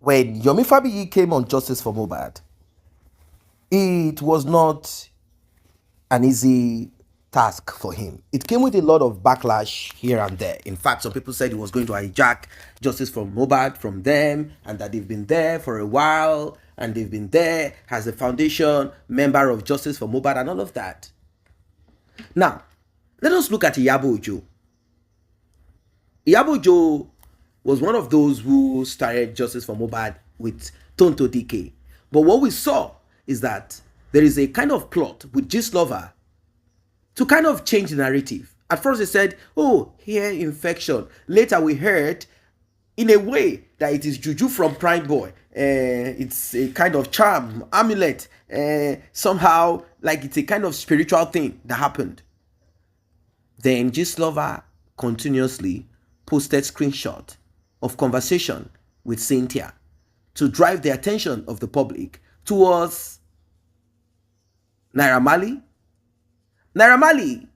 when Yomi Fabiyi came on Justice for Mohbad, it was not an easy task for him. It came with a lot of backlash here and there. In fact, some people said he was going to hijack Justice for Mohbad from them, and that they've been there for a while, and they've been there as a foundation member of Justice for Mohbad and all of that. Now, let us look at Iyabo. Iyabo was one of those who started Justice for Mohbad with Tonto DK. But what we saw is that there is a kind of plot with Gistlover to kind of change the narrative. At first they said, oh, hair infection. Later we heard, in a way, that it is juju from Prime Boy. It's a kind of charm, amulet. Somehow, like it's a kind of spiritual thing that happened. Then Gistlover continuously posted screenshot of conversation with Cynthia to drive the attention of the public towards Naira Marley. Naira Marley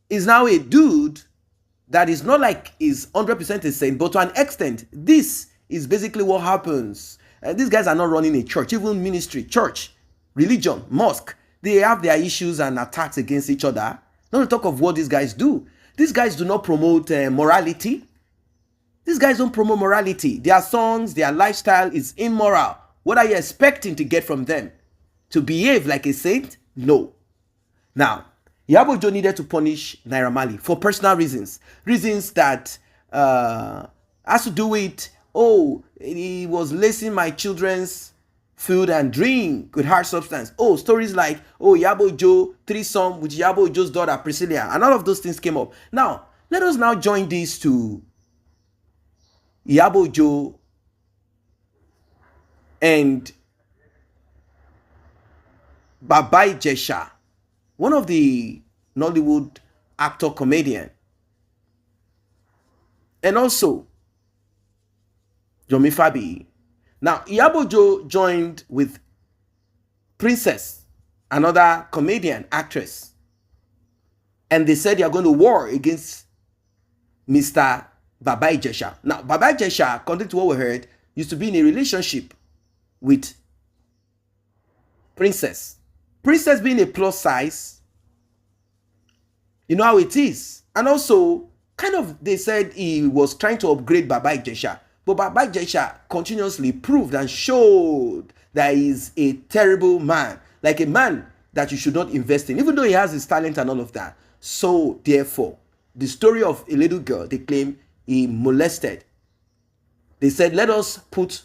is now a dude that is not like is 100% a saint, but to an extent, this is basically what happens. These guys are not running a church, even ministry, church, religion, mosque. They have their issues and attacks against each other. Not to talk of what these guys do. These guys do not promote morality. These guys don't promote morality. Their songs, their lifestyle is immoral. What are you expecting to get from them? To behave like a saint? No. Now, Iyabo needed to punish Naira Marley for personal reasons. Reasons that has to do with, oh, he was lacing my children's food and drink with hard substance. Oh, stories like, oh, Iyabo threesome with Iyabo daughter Priscilla, and all of those things came up. Now, let us now join this to Iyabo and Baba Ijesha, one of the Nollywood actor comedian, and also Yomi Fabiyi. Now, Iyabo joined with Princess, another comedian actress, and they said they are going to war against Mr. Baba Ijesha. Now, Baba Ijesha, according to what we heard, used to be in a relationship with Princess. Princess being a plus size, you know how it is. And also, kind of, they said he was trying to upgrade Baba Ijesha. But Baba Ijesha continuously proved and showed that he is a terrible man. Like a man that you should not invest in, even though he has his talent and all of that. So, therefore, the story of a little girl, they claim he molested. They said, let us put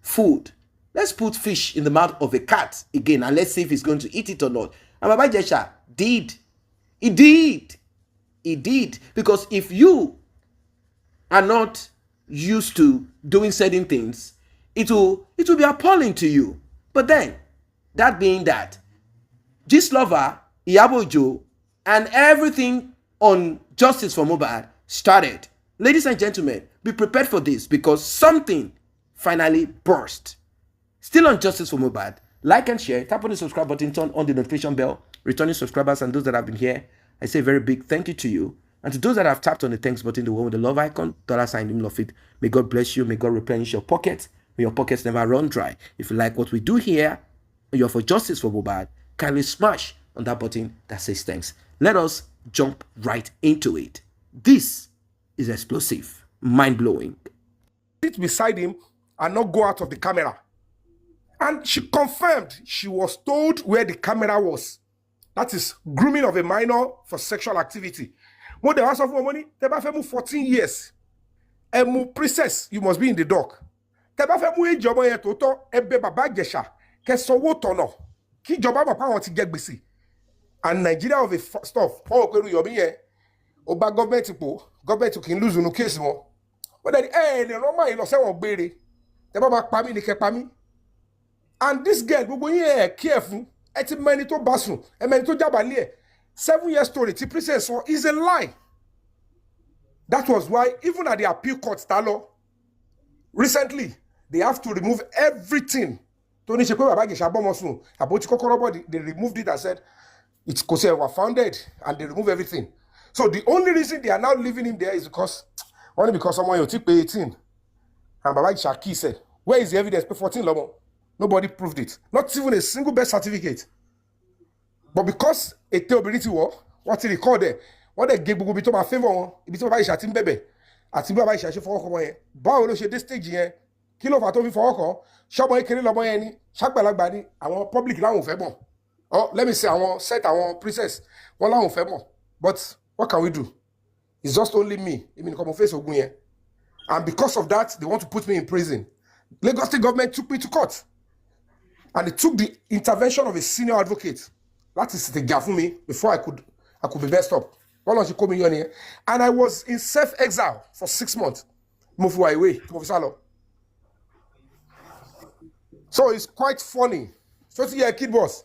food. Let's put fish in the mouth of a cat again, and let's see if he's going to eat it or not. And Baba Ijesha did. He did. He did. Because if you are not used to doing certain things, it will be appalling to you. But then, that being that, Gistlover, Iyabo, and everything on Justice for Mohbad started. Ladies and gentlemen, be prepared for this because something finally burst. Still on Justice for Mohbad, like and share, tap on the subscribe button, turn on the notification bell. Returning subscribers and those that have been here, I say a very big thank you to you. And to those that have tapped on the thanks button, the one with the love icon, $sign in love it. May God bless you. May God replenish your pockets. May your pockets never run dry. If you like what we do here, and you're for Justice for Mohbad, kindly smash on that button that says thanks. Let us jump right into it. This is explosive, mind-blowing. Sit beside him and not go out of the camera. And she confirmed she was told where the camera was. That is grooming of a minor for sexual activity. More than half of money, Teba Femu 14 years. Emu Princess, you must be in the dock. Teba Femu e jobo ye toto, ebe Baba Ijesha, ke sowo tono. Ki joba papa won ti get gbese. And Nigeria of a stuff, Paul Okweru Yomi ye, oba government can lose no case mo. But then, the normal ilo se won gbere. Teba ba pa mi ni ke pa mi. And this girl, gbogbo yin careful. Eti many to basun, and many to jabali. 7 years story, the princess saw is a lie. That was why, even at the appeal court, recently, they have to remove everything. They removed it and said it's because they were founded, and they removed everything. So the only reason they are now leaving him there is because only because someone you pay 18. And Baba Shaki said, Where is the evidence? 14 lomo. Nobody proved it. Not even a single birth certificate. But because a theobility war, what he recorded, what they gave to my favor, if it's about shouting baby, at Timba by Shashi for Okoye, Bow this stage here, Kilo Fatomi for Oko, Shaboy Kelly Lamoyani, Shakbalagbani, I want public land of Febo. Oh, let me say, I want set our princess, one land of Febo. But what can we do? It's just only me. I mean, come on, face Ogunye. And because of that, they want to put me in prison. Lagos State government took me to court. And it took the intervention of a senior advocate. That is the gap for me before I could be messed up. Why don't you call me here? And I was in self-exile for 6 months. Move away to Officer. So it's quite funny. So yeah, kid boss.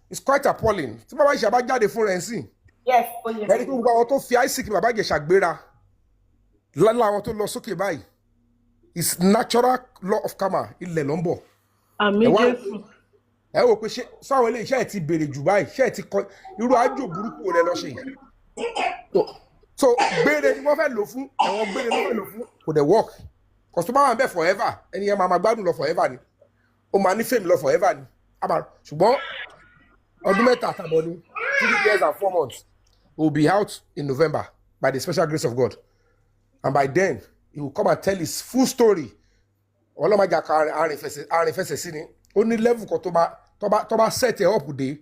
It's quite appalling. Tí bàbá Ìṣàbá jáde fún rẹ̀ nsìn. Yes, oh yes. Ẹni tó gbogbo àwọn tó fi àìsíkì bàbá Ìjẹ̀ṣà gbéra. Lálá àwọn tó lọ sókè báyìí. It's natural law of karma. Ilẹ̀ ló ń bọ̀. Àmì Jésù. Ẹ wò pé ṣé sáwọn ilé iṣẹ́ ẹ̀ ti bèrè jù báyìí. Ṣé ẹ̀ ti kọ irú àjò burúkú rẹ̀ lọ ṣe yìí. So gbére ni wọ́n fẹ́ lò fún. Àwọn gbére ni wọ́n fẹ́ lò fún. Kò dẹ̀ work. Customer wà ń bẹ̀ forever. Ẹni yẹn máa gbádùn lọ forever ni. Ó máa ní fame lọ forever ni. Ṣùgbọ́n ọdún mẹ́ta àtàbọ̀ ni 3 years and 4 months will be out in November by the special grace of God. And by then, he will come and tell his full story. Ọlọ́mọdé àrìnfẹsẹ̀ sí ni. Ó ní level kan tó bá set ẹ̀ up dé.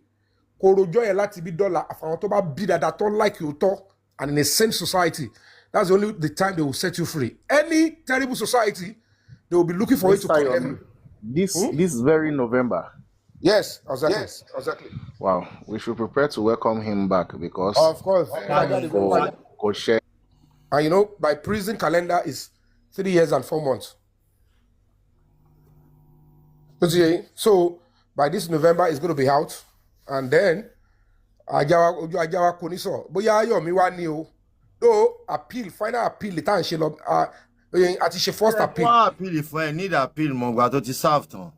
Kò rojọ́ yẹn láti bí dọ́là àfàwọn tó bá bí dáadáa tó like òótọ́ and in a sane society. That's only the time they will set you free. Any terrible society, they will be looking for you to condemn you. This very November. Yes, exactly. Wow, we should prepare to welcome him back because of course. Go share. And you know, my prison calendar is 3 years and 4 months. So by this November, it's going to be out, and then Ajawa Koniso. Boya Yomi wa ni o. Though final appeal, the time she lo at she first appeal. Appeal if I need appeal, mo gba to ti serve tan.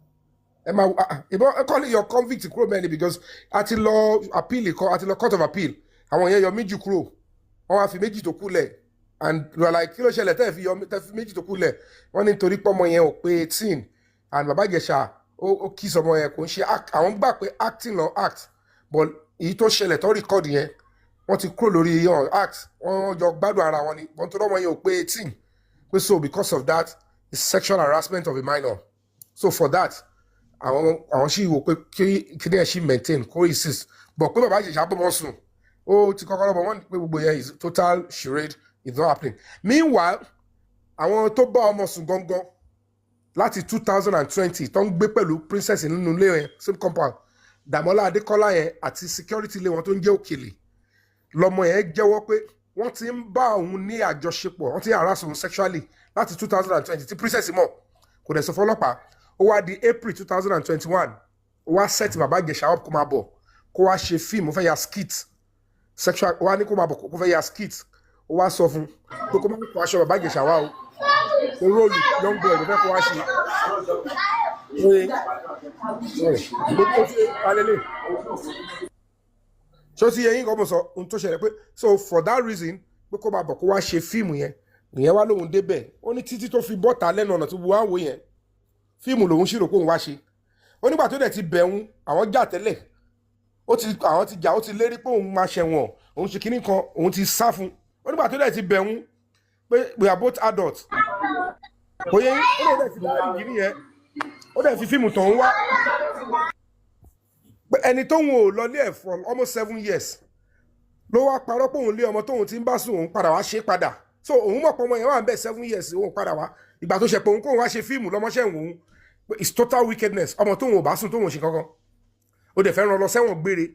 I call it your convict kúrò many because àti lọ appeal àti lọ court of appeal. Àwọn yẹn yọ méjì kúrò. Wọ́n wá fi méjì tó kù lẹ̀. And we are like, kí ló ṣẹlẹ̀ tẹ́ fi méjì tó kù lẹ̀. Wọ́n ní torí pé ọmọ yẹn ò pé 18 and bàbá Ìjẹ̀ṣà ó kiss ọmọ yẹn kò ń ṣe act. Àwọn gbà pé acting lọ act. But èyí tó ṣẹlẹ̀ tó record yẹn wọ́n ti kúrò lórí act. Wọ́n jọ gbádùn ara wọn ni. Wọ́n tó ọmọ yẹn ò pé 18. So because of that, it's sexual harassment of a minor. So for that, àwọn sì wò pé kí ni ẹ̀ ṣì maintain kó insist. But pé bàbá Ìjẹ̀ṣà bọ́ mọ́ sùn. Ó ti kọ́kọ́ lọ́bọ̀ wọ́n pé gbogbo yẹn is total charade. It's not happening. Meanwhile, àwọn tó bá ọmọ sùn gangan láti 2020 tó ń gbé pẹ̀lú princess nínú ilé yẹn same compound Dàmọ́lá Adékọ́lá yẹn àti security ilé wọn tó ń jẹ́ Òkèlè lọmọ yẹn jẹ́wọ́ pé wọ́n ti ń bá òun ní àjọṣepọ̀ wọ́n ti ń harass òun sexually láti 2020 tí princess mọ̀ kò dẹ̀ sọ fọlọ́pàá ó wá di April 2021 ó wá set bàbá Ìjẹ̀ṣà up kó máa bọ̀ kó wá ṣe fíìmù ó fẹ́ ya skit sexual ó wá ní kó máa bọ̀ kó fẹ́ ya skit ó wá sọ fún pé kó má kó aṣọ bàbá Ìjẹ̀ṣà wá o róòlù young boy ló fẹ́ kó wá ṣe so ti yẹn kọ́ mo sọ ohun tó ṣẹlẹ̀ pé so for that reason pé kó máa bọ̀ kó wá ṣe fíìmù yẹn ìyẹn wá lóhun débẹ̀ ó ní títí tó fi bọ́ta lẹ́nu ọ̀nà tó bu wá wò yẹn fíìmù lòun ṣírò kóhun wá ṣe ó nígbà tó dẹ̀ ti bẹ̀rùn àwọn jà tẹ́lẹ̀ àwọn ti jà ó ti lérí pé òun máa ṣẹ̀wọ̀n òun ṣe kinní kan òun ti sá fún ó nígbà tó dẹ̀ ti bẹ̀rùn pé we are both adults kò yẹ ó dẹ̀ ti bẹ̀rù yìí nìyẹn ó dẹ̀ fi fíìmù tàn ń wá pé ẹni tóun ò lọ lé ẹ̀ for almost 7 years ló wá parọ́ pé òun lé ọmọ tóun ti ń bá sùn òun padà wá ṣe padà so òun mọ̀ pé ọmọ yẹn wà ń bẹ̀ 7 years òun padà wá ìgbà tó ṣe pé òun kóun wá ṣe fíìmù lọ́mọṣẹ́ òun pé it's total wickedness ọmọ tóun ò bá sùn tóun ò ṣe kankan ó dẹ̀ fẹ́ ràn lọ sẹ́wọ̀n gbére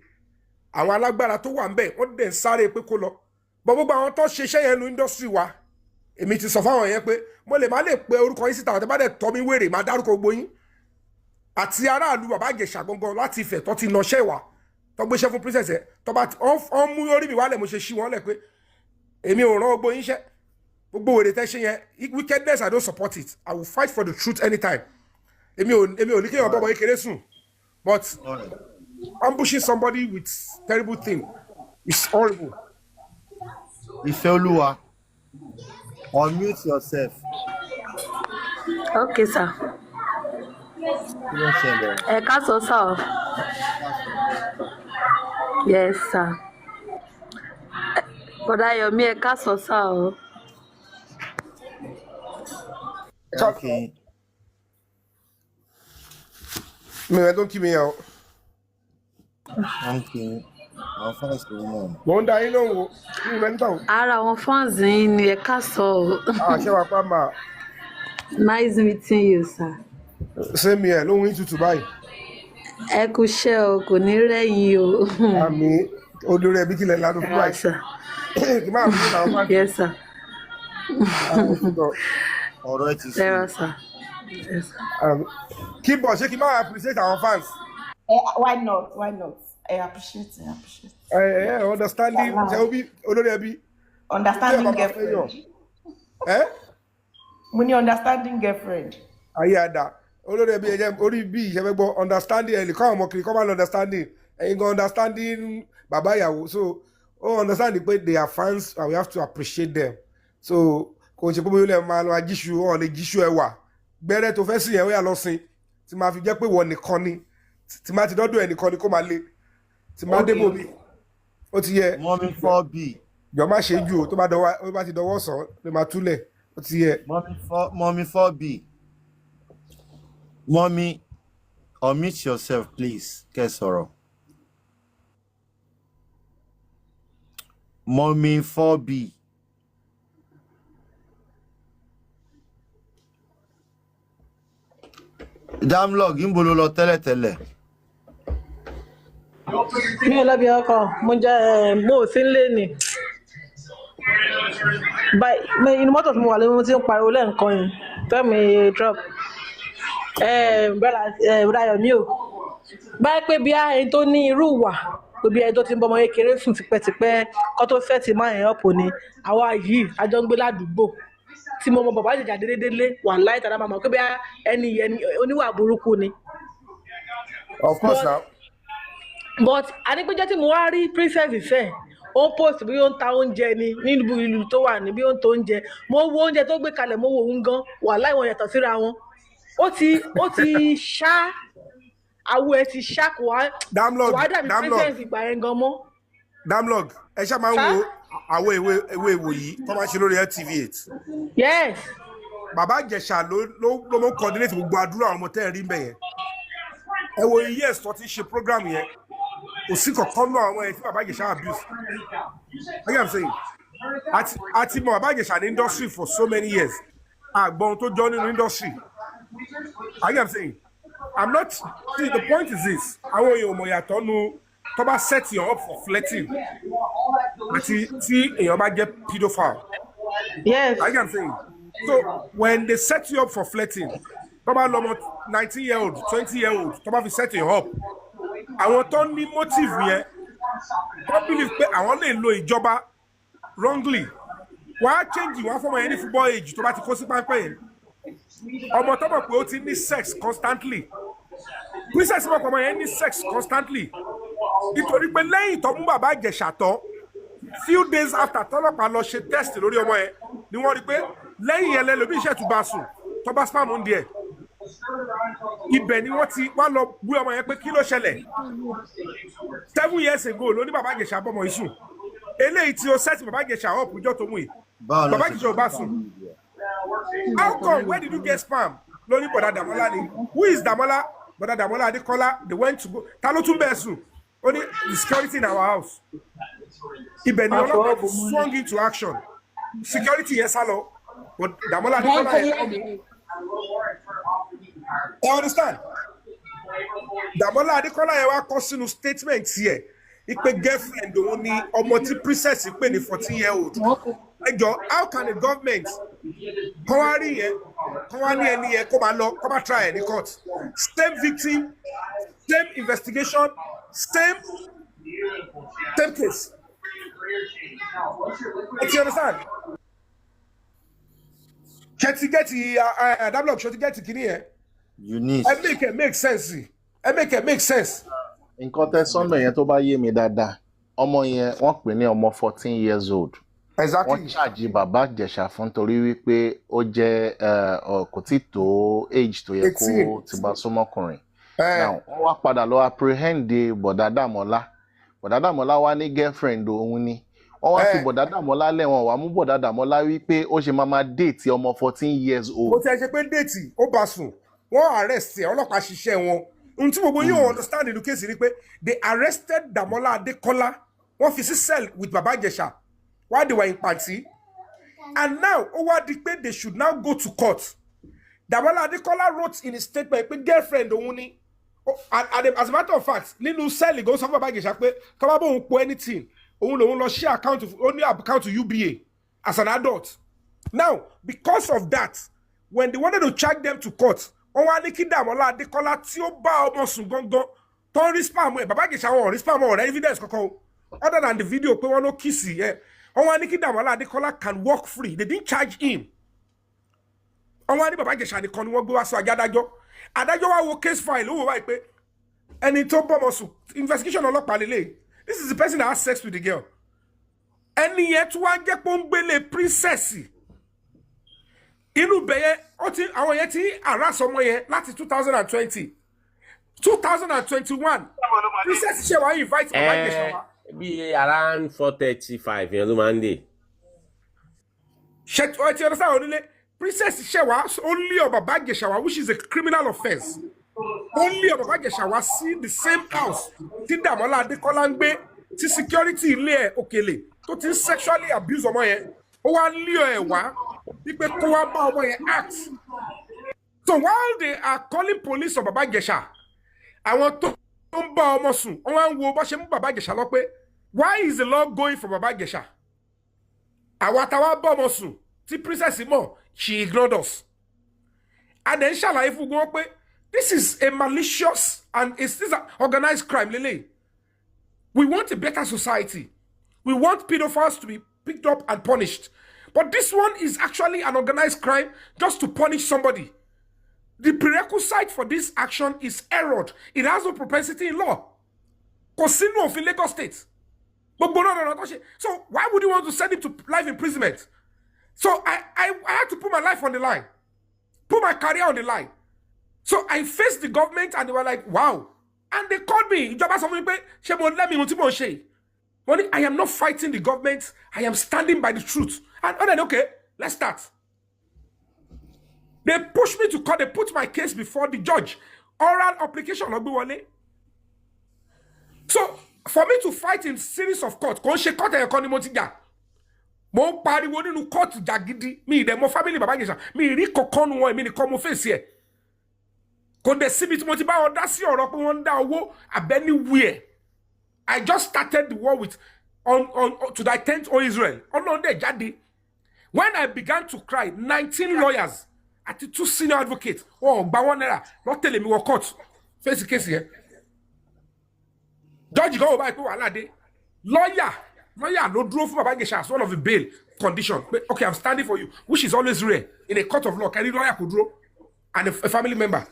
àwọn alágbára tó wà ń bẹ̀ wọ́n dẹ̀ ń sáré pé kó lọ bọ́ gbogbo àwọn tó ṣiṣẹ́ yẹn nu industry wa èmi ti sọ fáwọn yẹn pé mo lè má lè pe orúkọ yín síta àwọn tẹ́ bá dẹ̀ tọ́ mi wèrè má dárúkọ gbogbo yín àti aráàlú bàbá Ìjẹ̀ṣà gangan láti Ifẹ̀ tó ti nọṣẹ́ ìwà tó gbéṣẹ́ fún princess ẹ̀ tó bá ọ́n mú orí mi wálẹ̀ mo ṣe ṣí wọn lẹ̀ pé èmi ò rán gbogbo yín ṣẹ́ gbogbo wèrè tẹ́ ṣe yẹn wickedness I don't support it I will fight for the truth anytime èmi ò ní kéèyàn bọ́bọ̀ kékeré sùn but ambushing somebody with terrible thing is horrible. Ifeoluwa, unmute yourself. Okay, sir. Kí ló ṣẹlẹ̀? Ẹ káàsán sá o. Yes sir. Bọ̀dá Yomi ẹ káàsán sá o. Okay. Me, don't keep me out. Okay. Àwọn fans ló mọ̀. Mo ń da yín lóhùn ní ìrẹ́ntàn. Ara àwọn fans yín ni ẹ káàsán o. Ṣé wàá pa máa Nice meeting you sir. ṣé mi ẹ̀ lóhùn ìtutù báyìí? Ẹ kú iṣẹ́ o, kò ní rẹ̀yìn o. Àmì olórí ẹbí kílẹ̀ ládùn fún Yes báyìí. sir. Kì máa fi àwọn máa Yes sir. Ọ̀rọ̀ ẹ ti sùn. Yes sir. Yes sir. Kí bọ̀ ṣé kí máa appreciate àwọn fans. Why not? Why not? I appreciate. Understanding ṣe obi olórí ẹbí. Understanding girlfriend. Mo ní understanding girlfriend. Ayé àdá olórí ẹbí ẹ̀jẹ̀ orí bí ìṣẹ́fẹ́ gbọ́ understanding ẹ̀ lè kọ́ àwọn ọmọ kiri kọ́ máa lọ understanding ẹ̀yin gan understanding bàbá ìyàwó so understanding pé they are fans and we have to appreciate them so kò ṣe pé bóyá ilẹ̀ máa lọ ajíṣu ọ̀ lè jíṣu ẹwà gbẹ́rẹ́ tó fẹ́ sí yẹn ó yà lọ sin tí máa fi jẹ́ pé wọ́n nìkan ni tí máa ti dọ́dọ̀ ẹ̀ nìkan ni kó máa le tí máa dé bòmí ó ti yẹ. Mọ́mí 4B. Jọ má ṣe jù o tó bá ti dọwọ́ sàn lè máa túlẹ̀ ó ti yẹ. Mọ́mí 4B. Mọ́mí, unmute yourself please. Kẹ́ sọ̀rọ̀. Mọ́mí 4B. Damlog ń bolo lọ tẹ́lẹ̀tẹ́lẹ̀. Mi ò lọ́bi ọkọ̀ mo jẹ́ mo ò sí nílé ni inú mọ́tò tí mo wà lé mo ti ń pariwo lẹ́ǹkan yìí tẹ́mi drop bọ́dà Yomi o báyìí pé bí ẹni tó ní irú ìwà pé bí ẹni tó ti ń bọ́mọ kékeré sùn tipẹ́tipẹ́ kó tó fẹ́ ti máa yẹn ọ̀pọ̀ ni àwa yìí àjọ ń gbé ládùúgbò tí mo mọ bàbá àjèjà dédédélé wà láì tàdá máa mọ̀ pé bí ẹni oníwà burúkú ni. Of course now. But ànípéjẹ́ tí mo wá rí princess ìfẹ́ ó ń post bí ó ń ta oúnjẹ ni nínú ìlú tó wà ní bí ó ń ta oúnjẹ mo wo oúnjẹ tó gbé kalẹ̀ mo wo òun gan wà láì wọn yàtọ̀ síra wọn ó ti ṣá àwọ̀ ẹ̀ ti ṣá kò wá dàbí princess ìgbà yẹn gan mọ́. Damlog ẹ ṣáà máa ń wo àwọ̀ ewé ìwò yìí tó máa ṣe lórí LTV8. Yes. Bàbá Ìjẹ̀ṣà ló mọ́ coordinate gbogbo àdúrà àwọn ọmọ tẹ́ ẹ̀ rí mbẹ̀ yẹn ẹ wo iye ẹ̀sọ́ ti ṣe program yẹn kò sí kankan náà àwọn ẹ̀ tí Bàbá Ìjẹ̀ṣà abuse. Like I'm saying àti mọ Bàbá Ìjẹ̀ṣà ní industry for so many years àgbọn tó jọ nínú industry. Like I'm saying I'm not see the point is this àwọn èèyàn ọmọ yàtọ̀ nu tó bá set you up for flirting àti tí èèyàn bá jẹ́ pedophile. Yes. Like I'm saying so when they set you up for flirting tó bá lọ́mọ 19-year-old 20-year-old tó bá fi set you up àwọn tó ní motive yẹn tó believe pé àwọn lè lo ìjọba wrongly wọ́n á change wọ́n á fọmọ yẹn ní football age tó bá ti kó sí pápẹ́ yẹn ọmọ tó mọ̀ pé ó ti ní sex constantly princess mọ̀ pé ọmọ yẹn ní sex constantly nítorí pé lẹ́yìn tó mú Bàbá Ìjẹ̀ṣà tán few days after tọ́lọ́pàá lọ ṣe test lórí ọmọ yẹn ni wọ́n rí pé lẹ́yìn yẹn lẹ́lòmí ìṣẹ̀tùbà sùn tó bá spam ń díẹ̀ ibẹ̀ ni wọ́n ti wá lọ bú ọmọ yẹn pé kí ló ṣẹlẹ̀ 7 years ago ló ní Bàbá Ìjẹ̀ṣà bọ́mọ yìí sùn eléyìí tí ó set Bàbá Ìjẹ̀ṣà up ìjọ tó mú yìí Bàbá Ìjẹ̀ṣà ò bá sùn how come where did you get spam lórí bọ̀dà Dàmọ́lá ni who is Dàmọ́lá bọ̀dà Dàmọ́lá Adékọ́lá they went to go ta ló tún bẹ́ẹ̀ sùn ó ní the security in our house ibẹ̀ ni ọlọ́pàá swung into action security yẹn sá lọ but Dàmọ́lá Adékọ́lá yẹn you understand Dàmọ́lá Adékọ́lá yẹn wá kọ sínú statement yẹ ipe girlfriend òun ni ọmọ tí princess pè ní 14-year-old ẹjọ how can a government kọ́ wá rí yẹn kọ́ wá ní ẹni yẹn kó máa lọ kó máa try ẹ̀ ní court same victim same investigation same case you understand kẹtìgẹtì Damlog ṣọtìgẹtì kìíní yẹn ẹ make sense. Nǹkan tẹ́ sọ́nà yẹn tó bá yé mi dáadáa ọmọ yẹn wọ́n pè ní ọmọ 14 years old Exactly. wọ́n charge bàbá Ìjẹ̀ṣà fún torí wípé ó jẹ́ kò tí tó age tó yẹ kó 18. ti bá súnmọ́kùnrin. Eh, Now wọ́n wá padà lọ apprehend bọ̀dá Dàmọ́lá. Bọ̀dá Dàmọ́lá wá ní girlfriend òun ni. Wọ́n wá fi bọ̀dá Dàmọ́lá lẹ́wọ̀n wá mú bọ̀dá Dàmọ́lá wípé ó ṣe máa date ọmọ 14 years bó old. ti ẹ ṣe pé déètì ó bá sùn wọ́n arrest ẹ̀ ọlọ́pàá ṣiṣẹ́ wọn. Ohun tí gbogbo yóò understand nínú kéèsì ni pé they arrested Damola Adekola wọ́n fi sí cell with Baba Ijesha while they were in party. And now, ó wá di pé they should now go to court. Damola Adekola wrote in his statement pé girlfriend òun ni. As a matter of fact, nínú cell go sọ fún Baba Ijesha pé tó bá bóun po anything, òun lòun lọ share account to UBA as an adult. Now, because of that, when they wanted to charge them to court, wọ́n wá ní kí Damola Adekola tí ó bá ọmọ sùn gangan tó ń rí spam ẹ̀ Baba Ijesha wọn ò rí spam ọ̀rẹ́ evidence kankan other than the video pé wọ́n ló kìsì ẹ̀. Wọ́n wá ní kí Damola Adekola can walk free. They didn't charge him. Wọ́n wá ní Baba Ijesha nìkan ni wọ́n gbé wá sí àjọ adájọ́. Adájọ́ wá wo case file ó wò wáyé pé ẹni tó bọ́mọ sùn investigation ọlọ́pàá lélẹ̀. This is the person that has sex with the girl. Ẹni yẹn tún wá jẹ́ pé ó ń gbélé princess. Inú bẹ̀yẹ àwọn yẹn ti harass ọmọ yẹn láti 2020. 2021 princess ṣe wá invite Baba Ijesha wá. Be around 4:35 yẹn ló máa ń dé. Ṣé o ti understand onílé princess ṣe wá only of Baba Ijesha wá, which is a criminal offence. Only of Baba Ijesha wá sí the same house tí Damola Adekola ń gbé tí security ilé ẹ̀ Òkèlè tó ti sexually abuse ọmọ yẹn. Ó wá lé ẹ̀ wá wípé kó wá bá ọmọ yẹn act. So while they are calling police on Baba Ijesha, àwọn tó ń bá ọmọ sùn wọ́n wá ń wo bó ṣe mú Baba Ijesha lọ pé why is the law going for Baba Ijesha? Àwa táwa bá ọmọ sùn tí princess mọ̀ she ignored us. And then ṣàlàyé fún wọn pé this is a malicious and it's this organized crime lele. We want a better society. We want pedophiles to be picked up and punished. But this one is actually an organized crime just to punish somebody. The prerequisite for this action is errored. It has no propensity in law. Kosinu of Lagos State. So why would you want to send him to life imprisonment? So I had to put my life on the line. Put my career on the line. So I faced the government and they were like, wow. And they called me. I am not fighting the government. I am standing by the truth. And then, okay, let's start. They pushed me to court. They put my case before the judge. Oral application. So, for me to fight in series of court, court mo pariwo nínú court jagidi mi de mo family Baba Ijesha mi rí kokon won mi nìkan mo face here kò dé síbi tí mo ti bá wọn dá sí ọ̀rọ̀ pé wọ́n dá owó anywhere. I just started the war with to the 10th on Israel. Ọlọ́run dẹ̀ jáde. When I began to cry, 19 lawyers at 2 senior advocates gba $1 not telling me what court face the case here. Judge go by wàhálà dé. Lawyer no dúró fún Baba Ijesha as one of the bail condition. Okay, I'm standing for you, which is always rare in a court of law. Can lawyer could draw and a family member.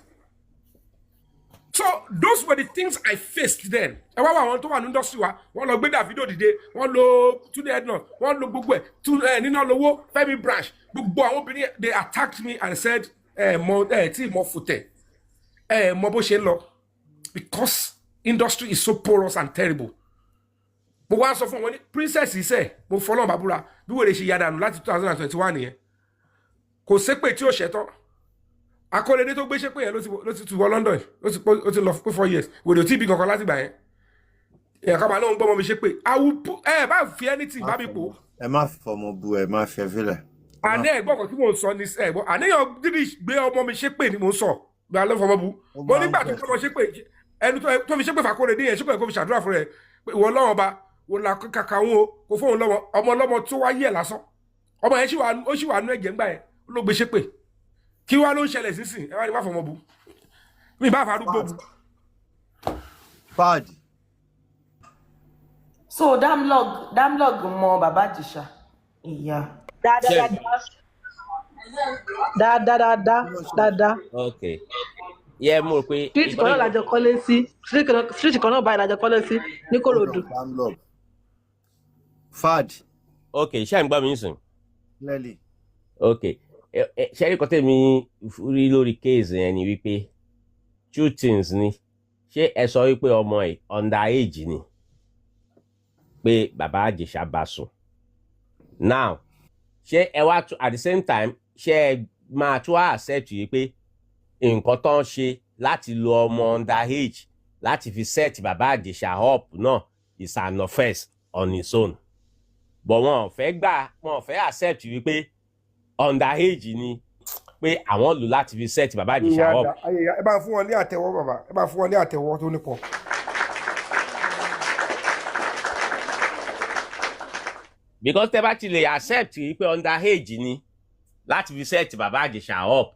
So those were the things I faced then. And what I want to industry one lo gbé video dìde, one lo to the head no, one lo gbogbo to nina lowo Femi branch. Gbogbo àwọn obìnrin they attacked me and said mo fute. Mo bó ṣe lọ because industry is so porous and terrible. But once of when princess he say, mo follow babura, bí wèrè ṣe yadanu láti 2021 nìyẹn. Kò ṣépè tí ó ṣetán. Akọ́lẹ́dé tó gbé ṣépè yẹn ló ti wọ London, ó ti lọ fún 4 years. Wèrè tí bí kankan láti gbà yẹn. Ẹ ká bá lóun gbọ́ mọ́ mi ṣépè. Bá fi anything bá mi pò. Ẹ má fọmọ bu ẹ má fẹ́ fílẹ̀. Àní ẹ̀gbọ́n kan tí mò ń sọ ní ẹ̀gbọ́n. Àníyàn dídì gbé ọmọ mi ṣépè ni mò ń sọ. Bí alẹ́ fọmọ bu. Mo nígbà tó fọmọ ṣépè ẹni tó fi ṣépè fàkọ́lẹ́dé yẹn ṣépè kó fi ṣàdúrà fún rẹ̀. Ìwọ Ọlọ́run ọba wò la kàkà wọn kò fóun lọ́mọ ọmọ ọlọ́mọ tó wáyé ẹ̀ lásán. Ọmọ yẹn ó sì wà nú ẹ̀jẹ̀ ńgbà yẹn ló gbé ṣépè. Kí wá ló ń ṣẹlẹ̀ sísìn ẹ wá ní má fọmọ bu mi bá farúgbó bu. Bad. So damlog mọ Baba Ijesha. Ìyá. Dáadáa. Okay. Yeah, mo rò pé Street kan náà lájọ kọ́lé sí. Street kan náà báyìí lájọ kọ́lé sí ní Kòròdú. Fad. Okay, ṣé ń gbọ́ mi sìn? Clearly. Okay. Ṣé rí kọ́tẹ́ mi rí lórí case yẹn ni wípé two things ni. Ṣé ẹ sọ wípé ọmọ ẹ̀ under age ni? Pé bàbá Ìjẹ̀ṣà bá sùn. Now, ṣé ẹ wá at the same time ṣé ẹ máa tún accept yìí pé nǹkan tó ń ṣe láti lo ọmọ under age láti fi set bàbá Ìjẹ̀ṣà up náà is an offence on its own. But wọn ò fẹ́ accept wípé under age ni pé àwọn lò láti fi set bàbá Ìjẹ̀ṣà up. ẹ bá fún wọn ní àtẹ́wọ́ bàbá, ẹ bá fún wọn ní àtẹ́wọ́ tó nípọn. Because tẹ́ bá ti lè accept wípé under age ni láti fi set bàbá Ìjẹ̀ṣà up,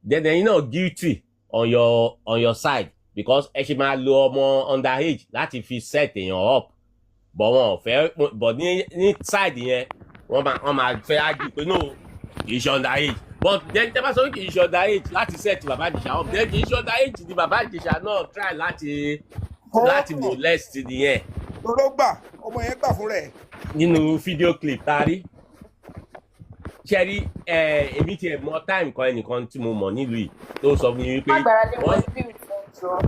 then you know guilty on your side because ẹ ṣe máa lo ọmọ under age láti fi set èèyàn up. But wọn ò fẹ́, but ní side yẹn wọ́n máa fẹ́ argue pé no kì í ṣe under age. But then tẹ́ bá sọ kì í ṣe under age láti set bàbá Ìjẹ̀ṣà up, then kì í ṣe under age ni bàbá Ìjẹ̀ṣà náà try láti molest nìyẹn. Lọ́dọ̀ gbà ọmọ yẹn gbà fún rẹ̀. Nínú fídíò clip tá a rí ṣẹ́rí èmi tiẹ̀ mọ time kan ẹnìkan tí mo mọ̀ nílùú yìí tó sọ fún mi wípé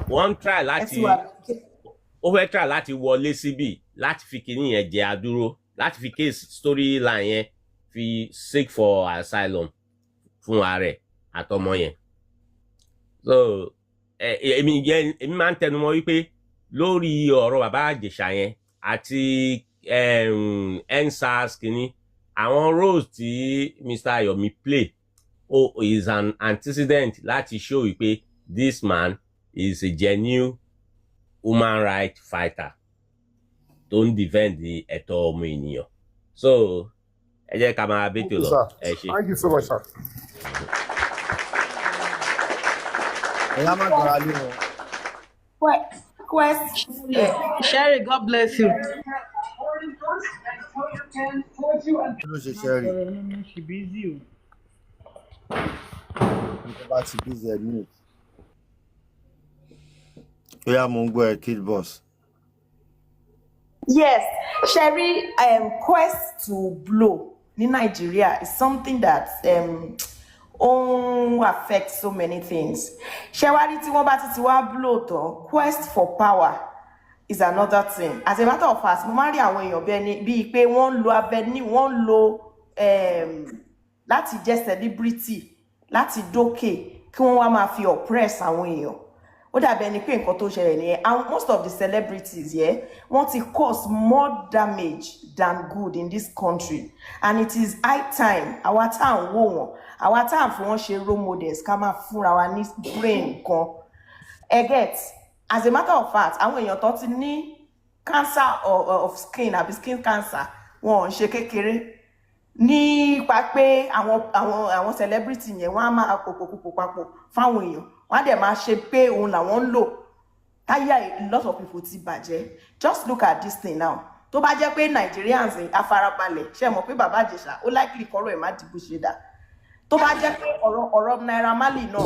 wọ́n try láti ó fẹ́ try láti wọlé síbì láti fi kíní yẹn jẹ àdúró láti fi case storyline yẹn fi seek for asylum fún ààrẹ àtọmọ yẹn. So èmi máa ń tẹnumọ́ wípé lórí ọ̀rọ̀ bàbá Ìjẹ̀ṣà yẹn àti NSAS kìíní àwọn roles tí Mr. Yomi play is an antecedent láti show wípé this man is a genuine human rights fighter tó ń defend the ẹ̀tọ́ ọmọ ènìyàn. So ẹ jẹ́ ká máa bẹ́tò lọ. Ẹ ṣé. Thank you so much, sir. Ẹ̀yà má gbára lé wọn. Sherry, God bless you. Kí ló ṣe Sherry? Nígbà tí busy ẹ̀ ní. Bóyá mo ń gbọ́ ẹ Kid Boss. Yes, Sherry, quest to blow in Nigeria is something that affects so many things. Sherry, tí wọ́n bá ti wá blow tó, quest for power is another thing. As a matter of fact, mo máa rí àwọn èèyàn bíi pé wọ́n lo avenue, wọ́n lo láti jẹ́ celebrity, láti dókè, kí wọ́n wá máa fi oppress àwọn èèyàn. Ó dàbí ẹni pé nǹkan tó ṣẹlẹ̀ nìyẹn. And most of the celebrities wọ́n ti cause more damage than good in this country. And it is high time àwa tá à ń wò wọ́n, àwa tá à ń fi wọ́n ṣe role models ká máa fúnra wa ní brain kan. Get, as a matter of fact, àwọn èèyàn tó ti ní cancer of skin àbí skin cancer wọn ò ń ṣe kékeré. Nípa pé àwọn celebrity yẹn wọ́n á máa pòpòpò papọ̀ fáwọn èèyàn. Wọ́n á dẹ̀ máa ṣe pé òun làwọn ń lò. Táyà a lot of people ti bàjẹ́. Just look at this thing now. Tó bá jẹ́ pé Nigerians afárabalẹ̀ ṣe mọ̀ pé bàbá Ìjẹ̀ṣà ó likely kọ́rọ̀ ẹ̀ má dìbò ṣe dà. Tó bá jẹ́ pé ọ̀rọ̀ Naira Marley náà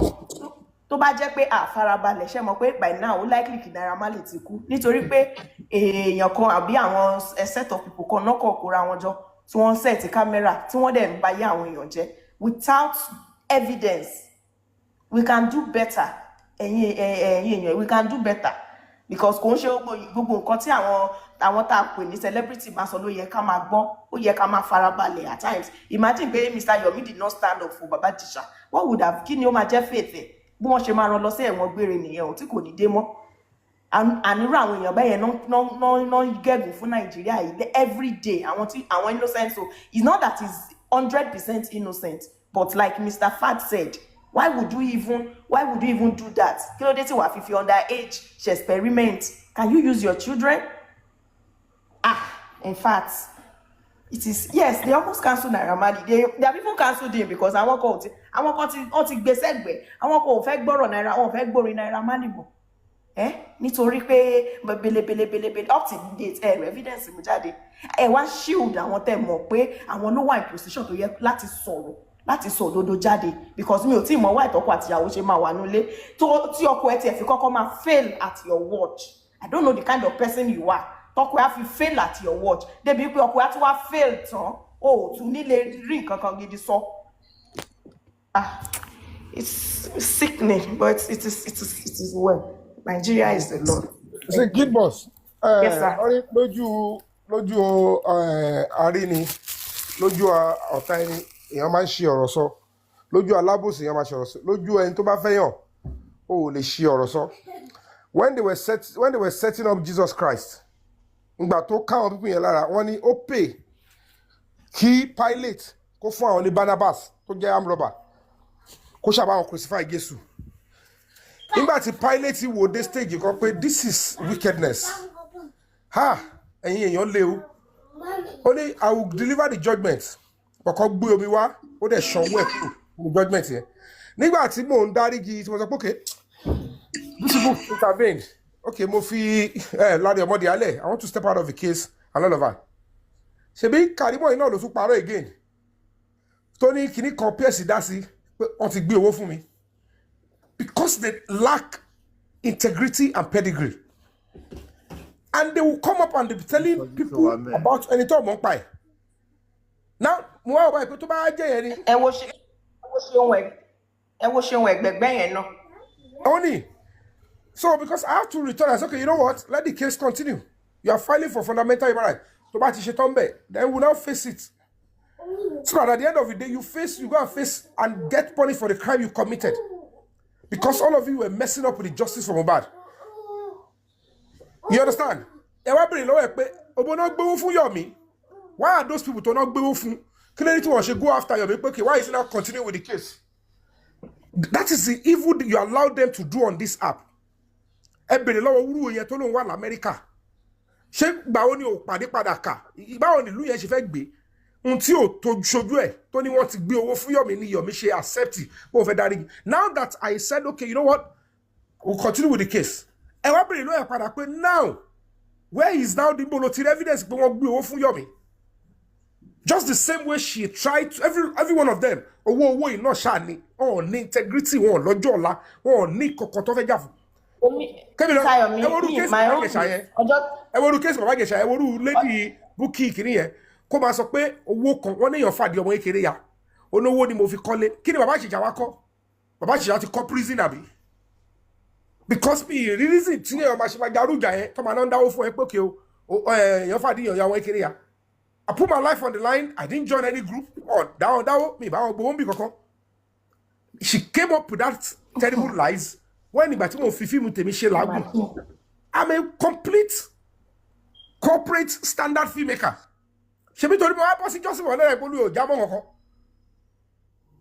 tó bá jẹ́ pé àfarabalẹ̀ ṣe mọ̀ pé by now ó likely kí Naira Marley ti kú nítorí pé èèyàn kan àbí àwọn set of people kan náà kọ̀ kóra wọn jọ tí wọ́n set camera tí wọ́n dẹ̀ ń bayé àwọn èèyàn jẹ́ without evidence. We can do better. We can do better because kò ń ṣe gbogbo nǹkan tí àwọn tá a pè ní celebrity bá sọ ló yẹ ká máa gbọ́, ó yẹ ká máa farabalẹ̀ at times. Imagine pé Mr. Yomi did not stand up for Baba Ìjẹ̀ṣà. What would have kí ni ó máa jẹ́ faith ẹ̀ bí wọ́n ṣe máa rán lọ sí ẹ̀wọ̀n gbére nìyẹn ò tí kò ní dé mọ́. Ànírú àwọn èèyàn bẹ́ẹ̀ yẹn náà gẹ̀gùn fún Nàìjíríà yìí every day àwọn innocent. So it's not that he's 100% innocent, but like Mr. Fad said, why would you even do that? Kí ló dé tí wàá fi fi underage ṣe experiment? Can you use your children? In fact, it is, yes, they almost cancelled Naira Marley. They have even cancelled him because àwọn kan ti gbé sẹ́gbẹ̀ẹ́. Àwọn kan ò fẹ́ gbọ́rọ̀ Naira, wọn ò fẹ́ gbórin Naira Marley mọ́. Nítorí pé belebelebelebe up to date evidence mú jáde. Wá shield àwọn tẹ́ mọ̀ pé àwọn ló wà in position tó yẹ láti sọ òdodo jáde because mi ò tí mọ̀ wá ìtọ́kọ àtìyàwó ṣe máa wà nílé tí ọkọ ẹ tiẹ̀ fi kọ́kọ́ máa fail at your watch. I don't know the kind of person you are. Tọ́kọ ẹ á fi fail at your watch débi pé ọkọ ẹ á tún wá fail tán o tún nílé rí nǹkan kan gidi sọ. It's sickening, but it is well. Nigeria is the Lord. It's a good boss. Yes, sir. Lójú àríni, lójú ọ̀tá ẹni, èèyàn máa ń ṣe ọ̀rọ̀ sọ. Lójú alábòsí, èèyàn máa ṣe ọ̀rọ̀ sọ. Lójú ẹni tó bá fẹ́yàn, ó lè ṣe ọ̀rọ̀ sọ. When they were setting up Jesus Christ, ìgbà tó káwọn pípín yẹn lára, wọ́n ní ó pè kí Pilate kó fún àwọn ní Barnabas tó jẹ́ armed robber kó ṣàbáwọn crucify Jésù. Nígbà tí Pilate wò dé stage kan pé this is wickedness. Ẹ̀yin èèyàn léwu. Ó ní I will deliver the judgment. Kọ̀kọ́ gbé omi wá, ó dẹ̀ ṣanwó ẹ̀ kúrò ní judgment yẹn. Nígbà tí mò ń dárígi tí mo sọ pé okay, this people intervened. Okay, mo fi Láre Ọmọdé alẹ̀. I want to step out of the case and all of that. Ṣebí Karimo yìí náà ló tún parọ́ again. Tó ní kíní kan pẹ́ẹ́sì dá sí pé wọ́n ti gbé owó fún mi. Because they lack integrity and pedigree. And they will come up and they be telling people about anything on pie. Now, mo wá ọba ìpè tó bá jẹ́ yẹn ni. Ẹ wo ṣe ohun ẹgbẹ̀gbẹ́ yẹn náà. Only. So because I have to return, I said, okay, you know what? Let the case continue. You are filing for fundamental human rights. To bá ti ṣe tán bẹ́ẹ̀, then we now face it. So that at the end of the day, you go and face and get punished for the crime you committed. Because all of you were messing up with the justice for Mohbad. You understand? Ẹ wá bèrè lọ́wọ́ ẹ pé ọmọ náà gbéwó fún Yomi. Why are those people tó náà gbéwó fún? Kí ló dé tí wọ́n ṣe go after Yomi? Okay, why is it now continuing with the case? That is the evil that you allow them to do on this app. Ẹ bèrè lọ́wọ́ wúrú yẹn tó lóun wà l'Amẹ́ríkà. Ṣé gbàwo ni ò pàdé padà kà? Ìgbàwo ni ìlú yẹn ṣe fẹ́ gbé? Ohun tí ò tó ṣojú ẹ̀ tó ní wọ́n ti gbé owó fún Yomi ni Yomi ṣe accept bó fẹ́ dárí. Now that I said, okay, you know what? We'll continue with the case. Ẹ wá bèrè lọ́wọ́ padà pé now, where is now the bolotil evidence pé wọ́n gbé owó fún Yomi? Just the same way she tried to, every one of them, owó iná ṣáà ni, wọn ò ní integrity, wọn ò lọ́jọ́ ọ̀la, wọn ò ní kọ̀kọ̀ tó fẹ́ jà fún. Ẹ wo orú case Bàbá Ìjẹ̀ṣà, ẹ wo orú lady Bukky kìíní yẹn, kó máa sọ pé owó kan, wọ́n ní èèyàn fàdí ọmọ kékeré ya, olówó ni mo fi kọ́lé. Kí ni Bàbá Ìjẹ̀ṣà wá kọ́? Bàbá Ìjẹ̀ṣà ti kọ́ prison àbí? Because me reason tí èèyàn máa ṣe máa jarújà yẹn, tó máa náà ń dáwó fún ẹ pé kí o, èèyàn fàdí èèyàn ya ọmọ kékeré ya. I put my life on the line. I didn't join any group. That me, but she came up with that terrible lies. When I'm a complete corporate standard filmmaker. She be told me I was just one like Jamon.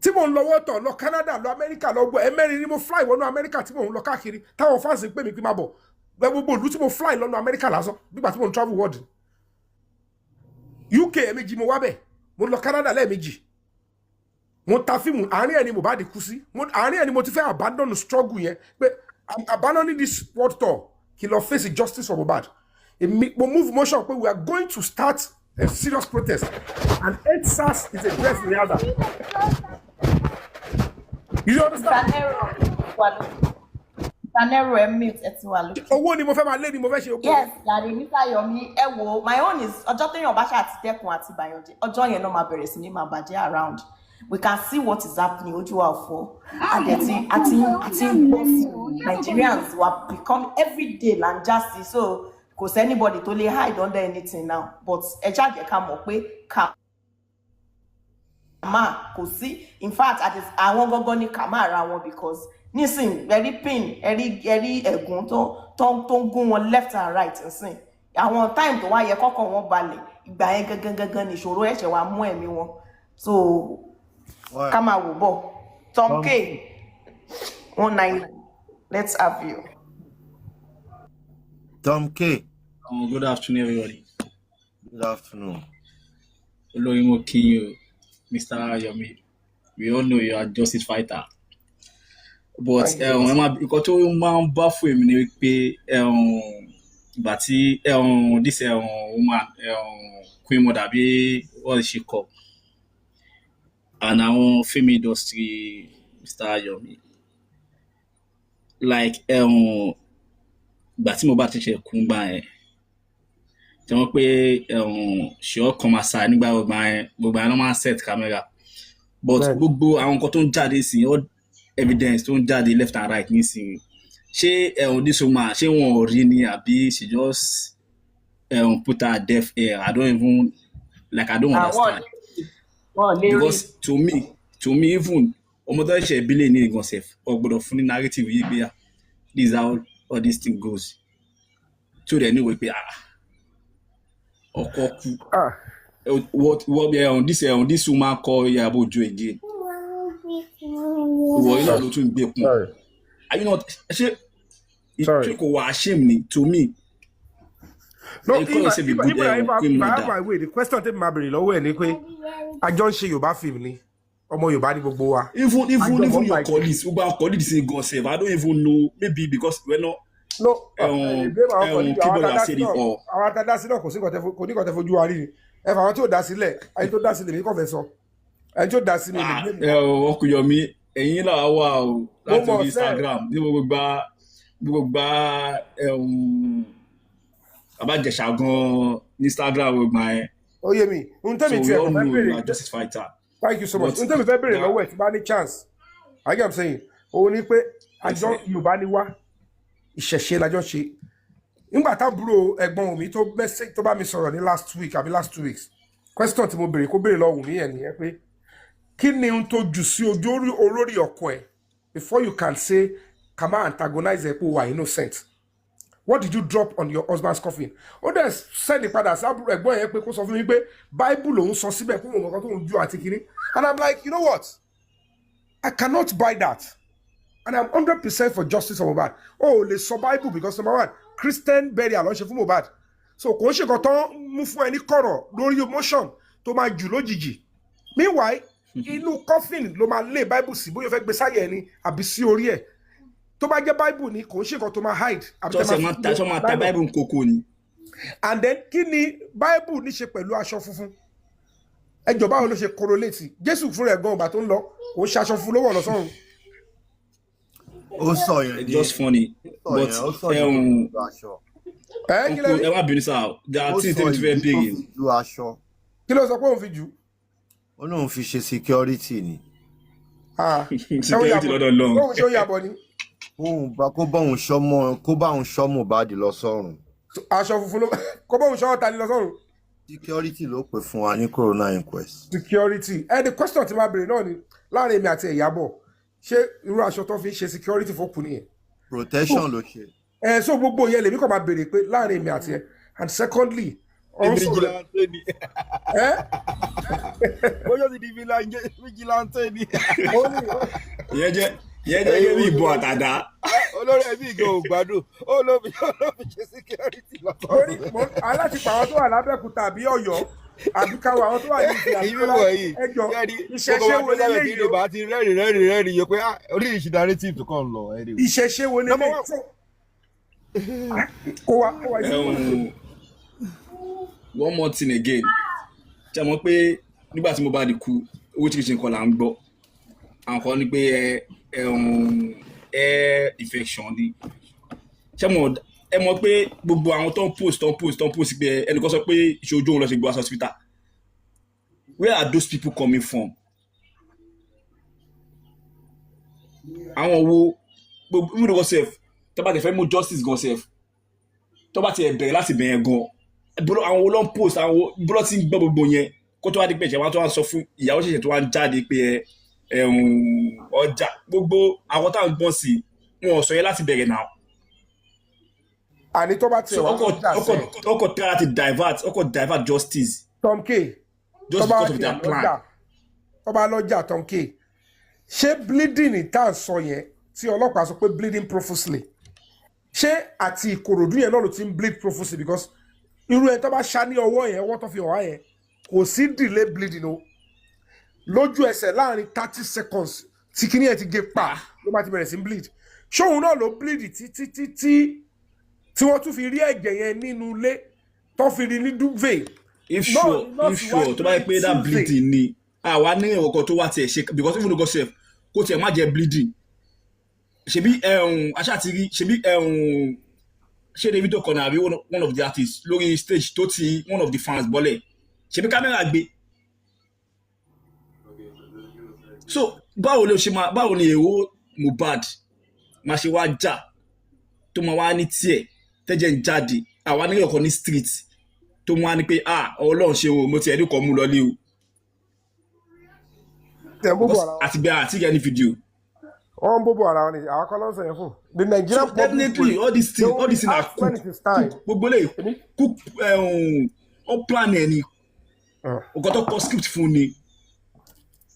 Timon Lowato, lo Canada, lo America, lo America, fly one America, Timon lo Kakiri. Town fans pay me Kimabo. But we fly London America lazo. Because we travel world. UK ẹ̀mejì mo wá bẹ̀, mo lọ Canada lẹ́ẹ̀mejì, mo ta fíìmù àárín ẹni Mohbad kú sí, àárín ẹni mo ti fẹ́ abandon struggle yẹn pé I'm abandoning this world tour kí lọ face justice for Mohbad. Mo move motion pé we are going to start a serious protest and EndSARS is a breath in the other. You understand? Owó ni mo fẹ́ máa lé ni mo fẹ́ ṣe okòwò. Yes, Láre Mr. Yomi, ẹ wo, my own is ọjọ́ téèyàn bá ṣáà ti dẹ́kun àti bàyànjẹ́, ọjọ́ yẹn náà máa bẹ̀rẹ̀ sí ní máa bàjẹ́ around. We can see what is happening ojú wa fọ́. Àti Nigerians were become everyday and justice, so kò sí anybody tó lè hide under anything now. But ẹ ṣáà jẹ́ ká mọ̀ pé kàmá kò sí. In fact, àwọn gangan ní kàmá ara wọn because nísìn very pain ẹ̀rí ẹ̀gún tó ń gún wọn left and right nsìn àwọn time tó wá yẹ kọ́kọ́ wọn balẹ̀ ìgbà yẹn gangan ní ìṣòro ẹ̀ṣẹ̀ wa mú ẹ̀mí wọn so ká máa wò bọ̀ Tom K 199 let's have you. Tom K. Good afternoon, everybody. Good afternoon. Olóyinmo Kinyo, Mr. Yomi. We all know you are a justice fighter. But nǹkan tó máa ń bá fún èmi ni pé ìgbà tí this woman Queen Mother bí what is she called and àwọn film industry Mr. Yomi like ìgbà tí mo bá ti ṣe kún gbà yẹn tí wọ́n pé she all come aside nígbà gbogbo àyẹn ló máa set camera but gbogbo àwọn nǹkan tó ń jáde sí all evidence tó ń jáde left and right nísìnyí ṣé this woman ṣé wọn ò rí ni àbí she just put her deaf ear I don't understand because to me even ọmọ tó ṣe ìbílẹ̀ ní ìgbọ̀n sef ọgbọ́dọ̀ fún ní narrative yìí pé this is how all this thing goes tó dẹ̀ ní ìwé pé ọkọ kú this woman call Iyabo Ojo again ìwọ iná ló tún gbé kún are you not ṣé kò wá shame ni to me. No, if I have my way, the question take my brain lọ́wọ́ ẹ̀ ni pé àjọ ń ṣe Yorùbá film ni ọmọ Yorùbá ni gbogbo wa. Even your colleagues, Uba colleagues say God save. I don't even know. Maybe because we're not. No. People are saying or. Àwọn tá dá sí náà kò ní kò tẹ́ fojú wa rí ni. Ẹ fà àwọn tó dá sílẹ̀, ẹni tó dá sílẹ̀ mi kò fẹ́ sọ. Ẹni tó dá sí mi lè gbé mi. Ọkùnrin Yomi, ẹ̀yin náà wà o láti Instagram. Ní gbogbo gba Abájẹsà gan Instagram gbogbo ẹ̀. Ó yé mi. So we all know you are just a fighter. Thank you so much. Ntẹ́mi fẹ́ bèrè lọ́wọ́ ẹ̀ tí bá ní chance. I get what I'm saying. Òun ni pé àjọ Yorùbá ni wá ìṣẹ̀ṣe lájọ ṣe. Nígbà tábúrò ẹ̀gbọ́n mi tó bá mi sọ̀rọ̀ ní last week àbí last 2 weeks. Question tí mo bèrè kó bèrè lọ́wọ́ mi yẹn nìyẹn pé kí ni ohun tó jù sí ojú olórí ọkọ ẹ̀ before you can say come and antagonize ẹ̀ pé o wà innocent. What did you drop on your husband's coffin? Ó dẹ̀ sẹ́ni padà sábúrò ẹ̀gbọ́n yẹn pé kó sọ fún mi pé Bible lòun sọ síbẹ̀ fún òun kan tó ń ju àti kiri. And I'm like, you know what? I cannot buy that. And I'm 100% for justice for Mohbad. Oh, lè sọ Bible because number one, Christian burial ló ń ṣe fún Mohbad. So kò ń ṣe kan tán mú fún ẹni kọ̀rọ̀ lórí emotion tó máa jù lójijì. Meanwhile, inú coffin ló máa lé Bible sí bóyá fẹ́ gbé sáyẹ̀ ẹni àbí sí orí ẹ̀. Tó bá jẹ́ Bible ni kò ń ṣe kan tó máa hide. Tó máa ta Bible kókó ni. And then kí ni Bible ní ṣe pẹ̀lú aṣọ funfun? Ẹjọ́ báwo ló ṣe correlate? Jésù fún rẹ̀ gan ọba tó ń lọ kò ń ṣaṣọ fún lówó ọ̀nà sọ́run. Ó sọ yẹn ni. Just funny. But ẹ má bínú sáà tí tèmi ti fẹ́ béèrè. Kí ló sọ pé òun fi jù? Ó lóun fi ṣe security ni. Security lọ́dọ̀ lọ́hùn. Bóun ṣe ó yàbọ̀ ni. Kó bá òun ṣọ́ Mohbad lọ sọ́run. Aṣọ funfun ló kó bóun ṣọ́ ọ̀tá ni lọ sọ́run. Security ló pè fún wa ní corona inquest. Security. The question tí máa bèrè náà ni láàrin èmi àti Iyabo ṣé irú aṣọ tó fi ṣe security fókun nìyẹn. Protection ló ṣe. So gbogbo yẹn lèmi kàn máa bèrè pé láàrin èmi àti ẹ and secondly also bóyá ti di vigilante ni. Ìyẹn jẹ́ bí ìbò àtàdá. Olórí ẹbí ìgbà ò gbádùn ó ló fi ṣe security lọ́tọ̀. Aláti pa àwọn tó wà lábẹ́kúta àbí Ọ̀yọ́ àbí káwọ àwọn tó wà ní ìfẹ́ àbíkọ́lá ẹjọ́ ìṣẹ̀ṣe wo lélẹ́yìí o. Bá ti rẹ́rìn yẹ pé oríṣiríṣi narrative tó kàn lọ. Ìṣẹ̀ṣe wo lélẹ́yìí. One more thing again. Ṣé mọ̀ pé nígbà tí Mohbad kú oríṣiríṣi nǹkan là ń gbọ́. Àwọn kan ní pé air infection ni. Ṣé ẹ mọ̀ pé gbogbo àwọn tó ń post pé ẹnìkan sọ pé ìṣojú òun lọ ṣe gbọ́ hospital. Where are those people coming from? Àwọn wo gbogbo ìwé ìwọ sef tó bá ti fẹ́ mú justice gan sef tó bá ti bẹ̀rẹ̀ láti bẹ̀rẹ̀ gan àwọn wo ló ń post àwọn bọ́lọ́ tí ń gbọ́ gbogbo yẹn kó tó wá di pé ìṣẹ̀wá tó wá ń sọ fún ìyàwó ṣẹ̀ṣẹ̀ tó wá ń jáde pé ọjà gbogbo àwọn táwọn gbọ́n sí wọn ò sọ yẹn láti bẹ̀rẹ̀ náà. Àní tó bá ti wà ọkọ̀ tí a ti divert justice. Tom K. Just because of their plan. Tó bá lọ́jà Tom K. Ṣé bleeding ní tá à ń sọ yẹn tí ọlọ́pàá sọ pé bleeding profusely? Ṣé àti Ìkòròdú yẹn náà ló ti ń bleed profusely because irú ẹ̀ tó bá ṣá ní ọwọ́ yẹn ọwọ́ tó fi hàn wá yẹn kò sí delay bleeding o. Lójú ẹsẹ̀ láàrin 30 seconds tí kíní ẹ̀ ti gé pa ló bá ti bẹ̀rẹ̀ sí bleed. Ṣé òun náà ló bleed tí wọ́n tún fi rí ẹ̀jẹ̀ yẹn nínú ilé tó fi rí ní duvet. If sure tó bá yẹ pé that bleeding ni àwa ní ọkọ̀ tó wá tiẹ̀ ṣe because even though sef kó tiẹ̀ má jẹ́ bleeding ṣebí aṣáàtìrí ṣebí ṣé Davido kan àbí one of the artists lórí stage tó ti one of the fans bọ́lẹ̀ ṣebí kámẹ́rà gbé. So báwo ni èrò Mohbad máa ṣe wá jà tó máa wá ní tiẹ̀ tẹ́jẹ̀ ń jáde àwa nílẹ̀ ọkọ̀ ní street tó máa ní pé Ọlọ́run ṣe o mo ti ẹ̀rí kan mú lọ lé o. àti bẹ́ẹ̀ àti gẹ́ni fídíò. wọ́n ń bóbó ara wọn ni àwọn kan ló ń sọ yẹn fún. The Nigerian so definitely all these things are cook gbogbo lè cook all plan ẹ̀ ni ọkọ̀ tó kọ script fún ni.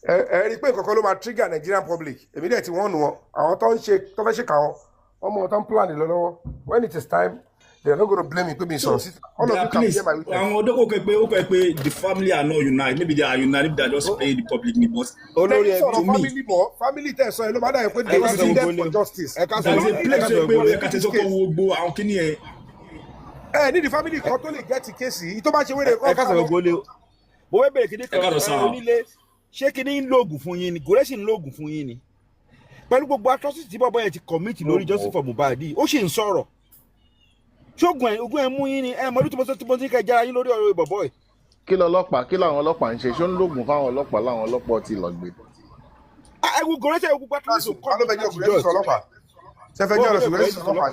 ẹ rí i pé nǹkan ló máa trigger Nigerian public èmi dẹ̀ tí wọ́n nù wọn àwọn tó fẹ́ ṣe kà wọn ọmọ tó ń plan lọ́wọ́ when it is time they are not going to blame me pé mi sọ̀rọ̀ sí. all of you can hear my witness. àwọn ọdọ́ kò kẹ́ pé the family are not united maybe they are united maybe they are just playing the public ni but. olórí ẹbí to me family tẹ̀ sọ ẹ ló bá dà yẹ pé they are needed for justice. ẹ ká sọ pé ẹ ká tẹ sọ́kọ̀ wo gbogbo àwọn kíní ẹ. ẹ ní the family kan tó lè get kéèsì tó bá ṣe wéde kọ́. ẹ ká sọ gbogbo lé o mo fẹ́ bẹ̀rẹ̀ kíní kan onílé ṣé kíní ń lóògùn fún yín ni gòrẹ́sì ń lóògùn fún yín ni pẹ̀lú gbogbo atrocity tí bọ́bọ́ yẹn ti commit lórí justice for Mohbad ó sì ń sọ̀rọ̀ ṣógun ogun ẹ̀ mú yín ni ẹ mọ̀lú tí mo ti kẹ́ jára yín lórí ọ̀rọ̀ ìbọ̀bọ̀ ẹ̀. kí làwọn ọlọ́pàá ń ṣe ṣó ń lóògùn fáwọn ọlọ́pàá láwọn ọlọ́pàá ti lọ gbé. ẹ̀wù gòrẹ́sì ẹ̀wù gbogbo atrocity tó kọ́ ló fẹ́ jẹ́ ògùrẹ́sì ọlọ́pàá ṣẹ́fẹ́ jẹ́ ògùrẹ́sì ọlọ́pàá.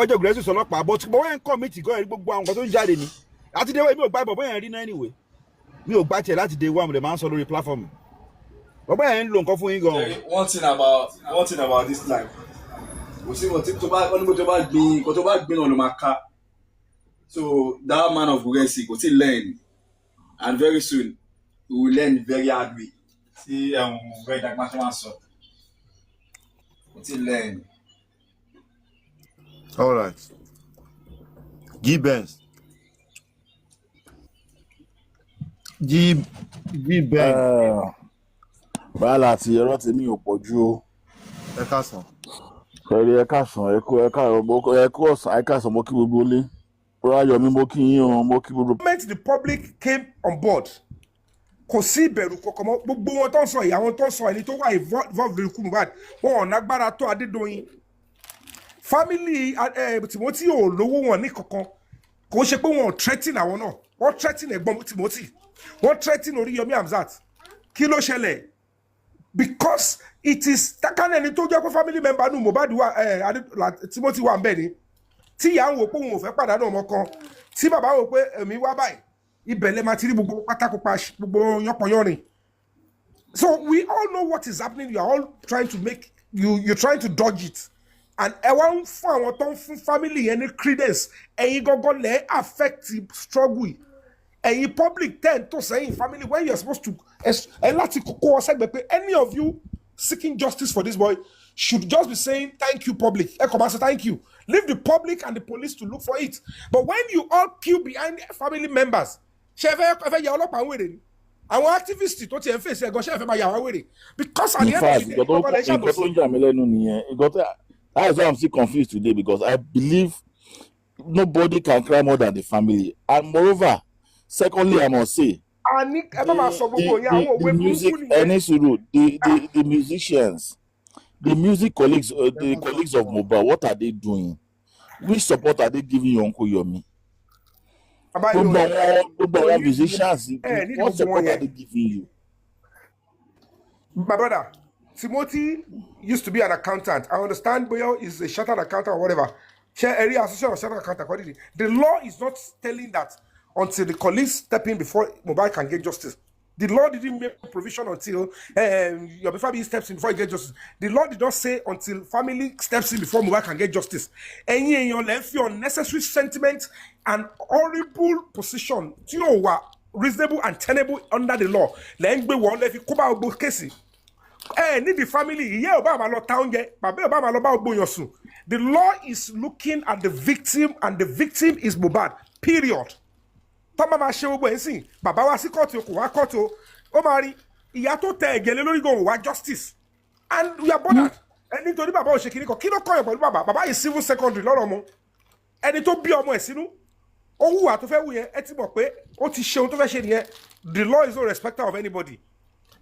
ọjọ́ ògùrẹ́sì ọlọ́pàá but bọ́wọ́ yẹn commit gan-an gbogbo àwọn nǹkan tó ń jáde ni àti dé mi ò gbá ìbọ̀bọ̀ yẹn rí náà anyway mi ò gbá tiẹ̀ láti day one rẹ̀ máa ń sọ lórí platform bàbá yẹn ń lo nǹkan fún yín gan. one thing about this life kò sí wọn tí tó bá gbin nǹkan tó bá gbin náà ló máa ká so that man of Guresi kò tí learn and very soon we will learn very hard way sí very dark man máa sọ kò tí learn. all right Gibbons. báàlà àti ẹ̀rọ tèmi ò pọ̀ ju o. ẹ káàsán. pẹ̀lú ẹ káàsán mo kí gbogbo lé Yomi mo kí yín o mo kí gbogbo. The public came on board kò sí ìbẹ̀rù kankan mọ́ gbogbo wọn tó ń sọ ìyàwó tó ń sọ ẹni tó wà involved in Mohbad wọn ò nágbára tó Adédoyin family Timothy ò lówó wọn ní kankan kò ṣe pé wọn ò threaten àwọn náà wọ́n threaten ẹ̀gbọ́n Timothy wọ́n threaten Yomi Hamzat kí ló ṣẹlẹ̀ because it is takanẹni tó jẹ́ pé family member nu Mohbad wà Timothy wà ń bẹ̀ ni tí ìyá ń wò pé òun ò fẹ́ pàdánù ọmọ kan tí bàbá wò pé èmi wá báyìí ibẹ̀lẹ̀ máa ti rí gbogbo pátákópa gbogbo yánpọnyánrin. So we all know what is happening. You are all trying to make you're trying to dodge it and ẹ wá ń fún àwọn tó ń fún family yẹn ní credence ẹ̀yin gangan lẹ affect struggle ẹ̀yin public ten tó sẹ́yìn family when you are supposed to ẹ láti kókó ọ sẹ́gbẹ̀ẹ́ pé any of you seeking justice for this boy should just be saying thank you public ẹ kò máa say thank you leave the public and the police to look for it but when you all queue behind family members ṣe fẹ́ ya ọlọ́pàá ń wèrè ni àwọn activists tó ti ẹ̀ ń fèsì ẹ̀gọ́ ṣe fẹ́ máa ya wá wèrè because at the end of the day nǹkan tó ń jà mí lẹ́nu nìyẹn that is why I'm still confused today because I believe nobody can cry more than the family and moreover secondly I must say the music the musicians the music colleagues the colleagues of Mohbad what are they doing which support are they giving your uncle Yomi gbogbo àwọn musicians what support are they giving you. My brother Timothy used to be an accountant. I understand Boyo is a chartered accountant or whatever. Share area association of chartered accountant. The law is not telling that until the colleagues step in before Mohbad can get justice. The law didn't make provision until your Fabiyi steps in before he gets justice. The law did not say until family steps in before Mohbad can get justice. Any in your life, your unnecessary sentiment and horrible position, you know, reasonable and tenable under the law. Need the family. The law is looking at the victim, and the victim is Mohbad. Period. Tọ́mọ máa ṣe gbogbo ẹ̀ sìn bàbá wa sí kóòtù kò wá kóòtù ó máa rí ìyá tó tẹ ẹ̀gẹ́lẹ́ lórí gan wá justice and we are bothered ẹni tó ní bàbá ò ṣe kiri kan kí ló kọ́ ẹ̀ pẹ̀lú bàbá yìí civil secondary lọ́rọ̀ ọmọ ẹni tó bí ọmọ ẹ̀ sínú ó hùwà tó fẹ́ wù yẹn ẹ ti mọ̀ pé ó ti ṣe ohun tó fẹ́ ṣe nìyẹn the law is no respecter of anybody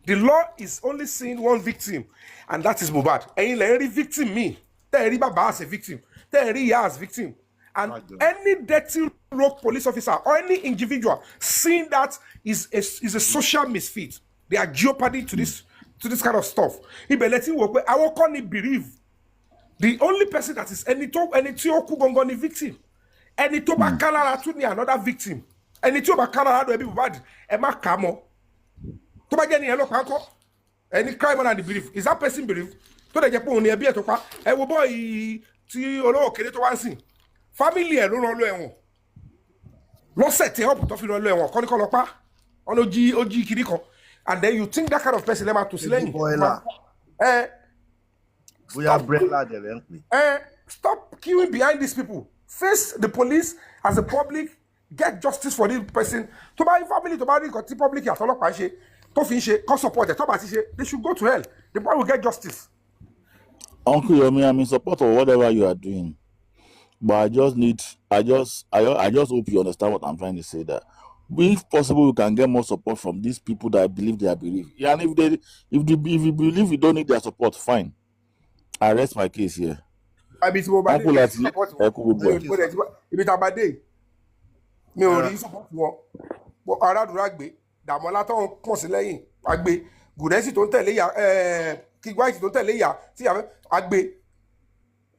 the law is only seeing one victim and that is Mohbad ẹ̀yin lẹ́yìn rí victim mi Terry Baba as a victim, Terry as victim. And any dirty rogue police officer or any individual seeing that is a social misfit. They are jeopardy to this kind of stuff. If they let him work, I will only believe the only person that is any victim. Any to bakala to another victim. Any to bakala do people bad. Emma Kamo. To bagay ni hello kanko. Any crime and the belief. Is that person believe? To the Japan near be to pa. E wo boy ti olowo kere to wan sin. Family e lo ran lo ewon. Lo set up to fi lo ewon. Ko ni ko lo pa. On oji kiri kan. And then you think that kind of person to silent. We are brella stop queuing behind these people. Face the police as a public. Get justice for this person. To buy family, to buy the public, to support it. They should go to hell. The boy will get justice. Uncle Yomi, I'm in support of whatever you are doing. But I just hope you understand what I'm trying to say, that if possible, we can get more support from these people that believe they are believe. Yeah, and if you believe you don't need their support, fine. I rest my case here. I be support mi ò rí support wọn bó aládùúrà gbé Dàmọ́lá tó ń pọ̀ sí lẹ́yìn àgbé Gùdẹ́sì tó ń tẹ̀lé ìyá Kígbáìtì tó ń tẹ̀lé ìyá tí àgbé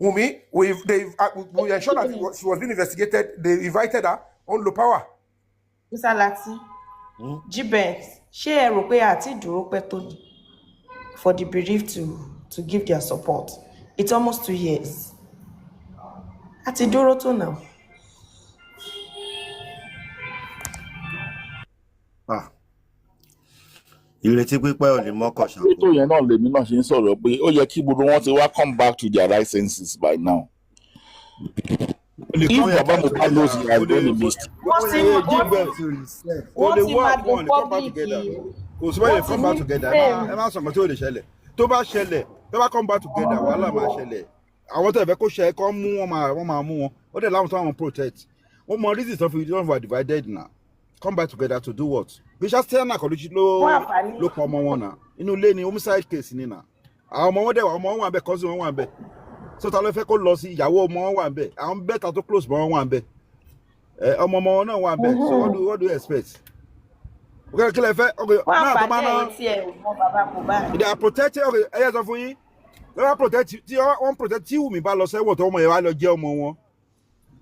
Wùmí we ensure that she was being investigated. They invited her on low power. Mr. Lati, Gibet, ṣé ẹ rò pé àti ìdúró pẹ́ tó for the bereaved to give their support? It's almost 2 years. Àti ìdúró tó now. Ìrètí pípẹ́ ò lè mọ́kọ̀ ṣàkó. Ètò yẹn náà lèmi náà ṣe ń sọ̀rọ̀ pé ó yẹ kí gbogbo wọn ti wá come back to their right senses by now. If Baba Mohbad knows he has done a mistake. Kò sí wáyé come back together. Ẹ má sọ̀rọ̀ tí ó lè ṣẹlẹ̀. Tó bá ṣẹlẹ̀, tó bá come back together, wàhálà máa ṣẹlẹ̀. Àwọn tó ẹ̀fẹ́ kó ṣe kọ́ mú wọn máa mú wọn. Ó dẹ̀ láwọn tó àwọn protect. Wọ́n mọ reasons of it don't divided now. Come back together to do what? Bishop Stena College ló pọ̀ ọmọ wọn náà. Inú ilé ni homicide case ni náà. Àwọn ọmọ wọn dẹ̀ ọmọ wọn wà bẹ́ẹ̀ cousin wọn wà bẹ́ẹ̀. So ta ló fẹ́ kó lọ sí ìyàwó ọmọ wọn wà bẹ́ẹ̀. Àwọn bẹ́ẹ̀ta tó close mọ́ wọn wà bẹ́ẹ̀. Ọmọ wọn náà wà bẹ́ẹ̀. So what do you expect? Okay, kí lẹ fẹ́? Okay, náà tó máa náà. They are protected. Okay, ẹyẹ sọ fún yín. Wọ́n protect tí Wùmí bá lọ sẹ́wọ̀n tó ọmọ yẹn wá lọ jẹ́ ọmọ wọn.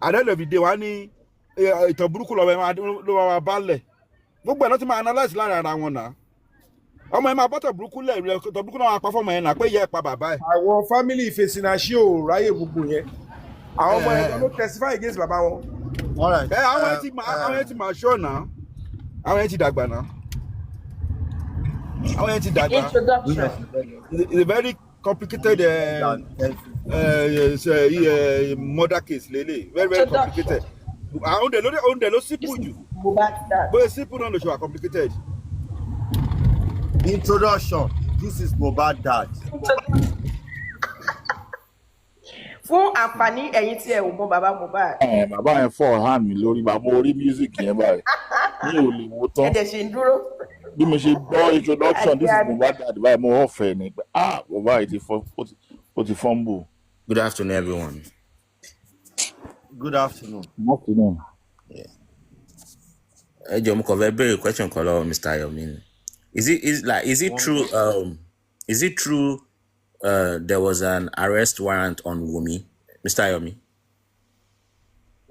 At the end of the day, wọ́n ní ìtàn burúkú ló máa balẹ̀. Gbogbo ẹ̀ ló ti máa analyze lára ara wọn náà. Ọmọ ẹ̀ máa bọ́tọ̀ burúkú lẹ̀ rẹ̀ ìtàn burúkú náà máa pa fọ́mọ ẹ̀ náà pé yẹ ẹ̀ pa bàbá ẹ̀. Àwọn family ìfèsìnàṣí ò ráyè gbogbo yẹn. Àwọn ọmọ ẹ̀ ló testify against bàbá wọn. Àwọn ẹ̀ ti máa ṣọ́ náà. Àwọn ẹ̀ ti dàgbà náà. Àwọn ẹ̀ ti dàgbà. It's a very complicated murder case lele. Very complicated. Àwọn ló simple jù. But simple náà ló ṣe wà complicated. Introduction. This is Mohbad dad. Fún àǹfààní ẹ̀yin tí ẹ ò mọ bàbá Mohbad. Bàbá yẹn fọ́ hand mi lórí bàbá orí music yẹn báyìí. Mi ò lè wo tán. Ẹ̀dẹ̀ ṣe ń dúró. Bí mo ṣe gbọ́ introduction, this is Mohbad dad báyìí mo ọ̀fẹ́ ni. Bàbá yìí ó ti fumble. Good afternoon, everyone. Good afternoon. Good afternoon. Yeah. Mo kàn fẹ́ béèrè question kan lọ́wọ́ Mr. Yomi. Is it true? Is it true? There was an arrest warrant on Wumi, Mr. Yomi.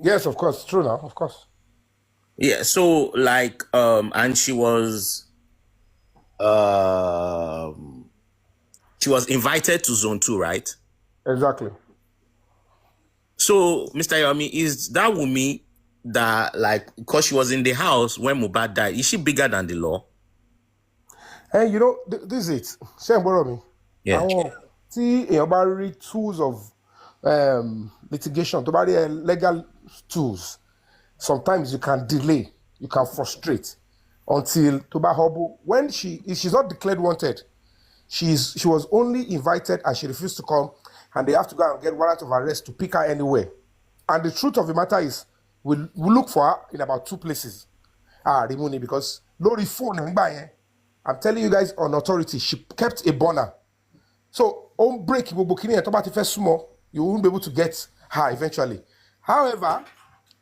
Yes, of course, true now, of course. Yeah. So and she was invited to Zone 2, right? Exactly. So, Mr. Yomi, is that Wumi that, because she was in the house when Mohbad died, is she bigger than the law? And you know, this is it. Ṣé ń gbọ́rọ̀ mi? Yeah. Àwọn tí èèyàn bá rí tools of litigation, tó bá rí legal tools, sometimes you can delay, you can frustrate until tó bá hobble. When she's not declared wanted, she was only invited and she refused to come, and they have to go and get warrant of arrest to pick her anywhere. And the truth of the matter is, we'll look for her in about 2 places. Rimuni, because lórí phone nígbà yẹn, I'm telling you guys on authority, she kept a burner. So, on break gbogbo kini yẹn tó bá ti fẹ́ súnmọ́, you won't be able to get her eventually. However,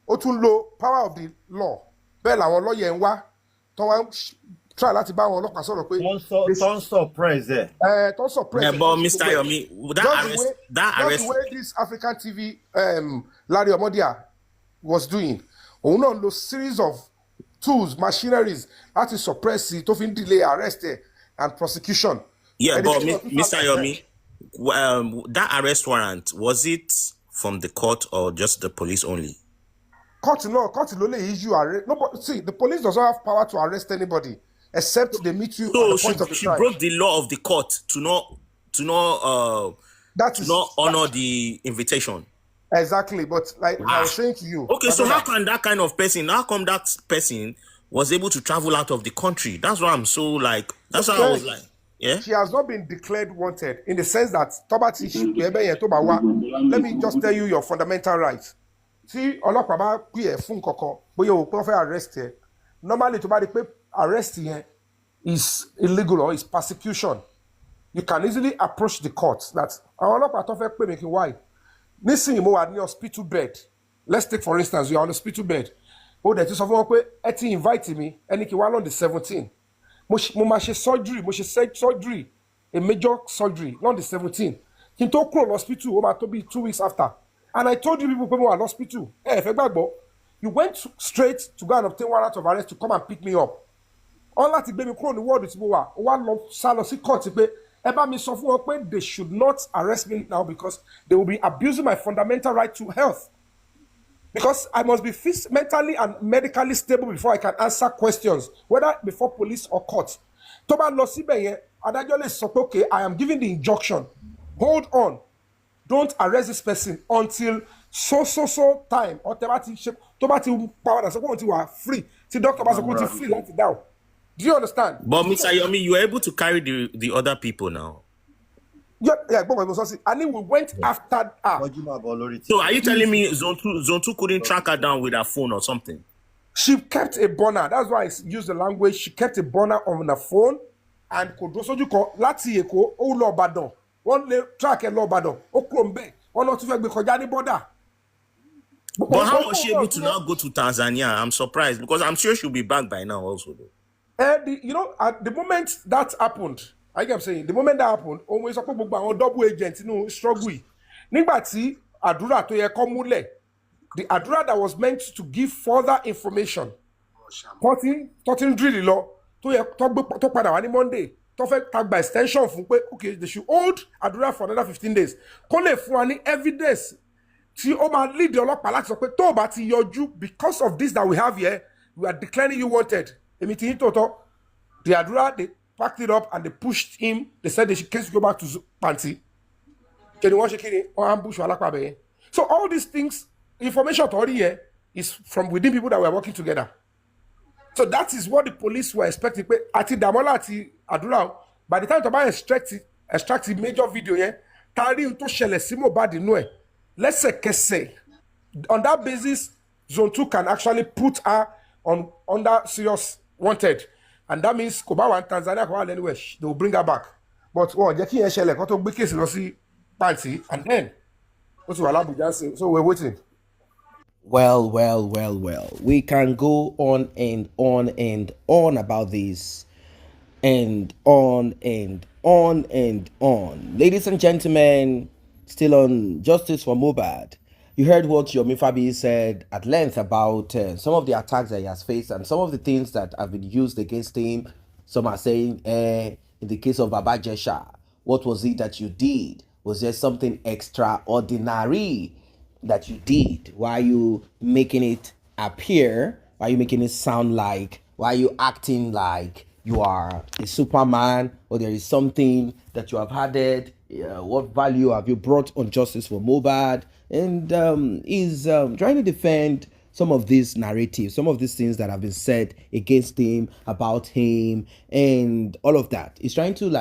ó tún lo power of the law. Bẹ́ẹ̀ làwọn lọ́yẹ̀ ń wá tó wá try láti bá àwọn ọlọ́pàá sọ̀rọ̀ pé. Tó ń suppress ẹ̀. Tó ń suppress Yeah, ẹ̀. but Mr. Yomi, that arrest. Just the way this African TV, Larry Omodia was doing. Òun náà lo series of tools, machineries láti suppress it, tó fi ń delay arrest and prosecution. Yeah, but Mr. Yomi, that arrest warrant, was it from the court or just the police only? Court ló lè issue arrest. No, but see, the police doesn't have power to arrest anybody except they meet you at the point of the crime. She broke the law of the court to not honor the invitation. Exactly, but like I was saying to you. Okay, so how come that person was able to travel out of the country? That's why I'm so like. That's why I was like. Yeah. She has not been declared wanted in the sense that let me just tell you your fundamental rights. See, ọlọ́pàá bá pè ẹ́ fún kankan bóyá o pé fẹ́ arrest ẹ. Normally, tó bá di pé arrest yẹn is illegal or is persecution, you can easily approach the court that àwọn ọlọ́pàá tó fẹ́ pè mí kí why. Nísìnyí mo wà ní hospital bed. Let's take for instance, you are on the hospital bed. Ó dẹ̀ ti sọ fún wọn pé ẹ ti invite mi ẹni kí wá on the 17th. Mo máa ṣe surgery, a major surgery, on the 17th. Kí n tó kúrò hospital, ó máa tó bí 2 weeks after. And I told you people pé mo wà hospital. Fẹ́ gbàgbọ́. You went straight to go and obtain warrant of arrest to come and pick me up. All láti gbé mi kúrò ní wọ́ọ̀dù tí mo wà, ó wá lọ sá lọ sí court pé ẹ bá mi sọ fún wọn pé they should not arrest me now because they will be abusing my fundamental right to health. Because I must be mentally and medically stable before I can answer questions, whether before police or court. Tó bá lọ síbẹ̀ yẹn, adájọ́ lè sọ pé okay, I am giving the injunction. Hold on. Don't arrest this person until so time. Or tó bá ti power and so you are free. The doctor bá sọ pé free láti down. Do you understand? But Mr. Yomi, you are able to carry the other people now. Yeah, but I mean, we went after her. So are you telling me Zone 2 couldn't track her down with her phone or something? She kept a burner. That's why I use the language. She kept a burner on her phone and could also do láti Èkó ó lọ Ìbàdàn. One lè track ẹ lọ Ìbàdàn. Ó kúrò ńbẹ̀. Wọ́n lọ tún fẹ́ gbé kọjá ní border. But how was she able to now go to Tanzania? I'm surprised because I'm sure she'll be back by now also though. At the moment that happened, I kept saying, the moment that happened, always a double agent, struggle. Nígbà tí àdúrà tó yẹ kó múlẹ̀, the àdúrà that was meant to give further information, tọ́tí drill lọ, tó yẹ tó padà wá ní Monday, tó fẹ́ tagba extension fún pé, okay, they should hold àdúrà for another 15 days. Kó lè fún wa ní evidence tí ó máa lead ọlọ́pàá láti sọ pé tó bá ti yọjú because of this that we have here, we are declaring you wanted. Èmi ti yín tòótọ́, the àdúrà, they packed it up and they pushed him. They said they should go back to Panti. So all these things, information already here is from within people that were working together. So that is what the police were expecting. Ati Damola ati Adura, by the time to extract the major video here, Tari to shele simo bad no. Let's say on that basis, Zone 2 can actually put her under serious wanted. And that means Kobawa and Tanzania anyway, they will bring her back. But Jackie and Shelley got to big case in Panty, and then so we're waiting. Well. We can go on and on and on about this. And on and on and on. Ladies and gentlemen, still on Justice for Mohbad. You heard what Yomi Fabiyi said at length about some of the attacks that he has faced and some of the things that have been used against him. Some are saying, in the case of Baba Jesha, what was it that you did? Was there something extraordinary that you did? Why are you making it appear? Why are you making it sound like? Why are you acting like you are a Superman or there is something that you have added? What value have you brought on Justice for Mohbad? And is trying to defend some of these narratives, some of these things that have been said against him, about him, and all of that. He's trying to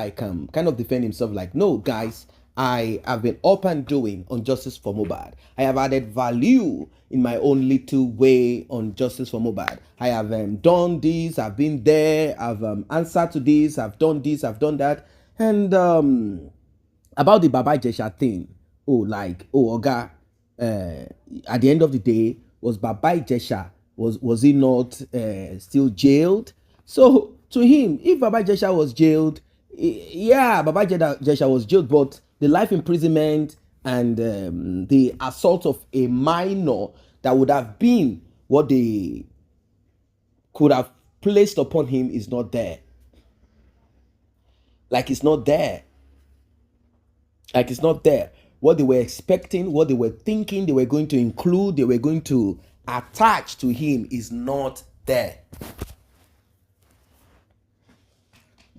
kind of defend himself like, no, guys, I have been up and doing on Justice for Mohbad. I have added value in my own little way on Justice for Mohbad. I have done this, I've been there, I've answered to this, I've done this, I've done that. And about the Baba Jesha thing, Oga, at the end of the day, was Baba Ijesha, was he not still jailed? So to him, if Baba Ijesha was jailed, yeah, Baba Ijesha was jailed, but the life imprisonment and the assault of a minor that would have been what they could have placed upon him is not there. Like it's not there. Like it's not there. What they were expecting, what they were thinking they were going to include, they were going to attach to him is not there.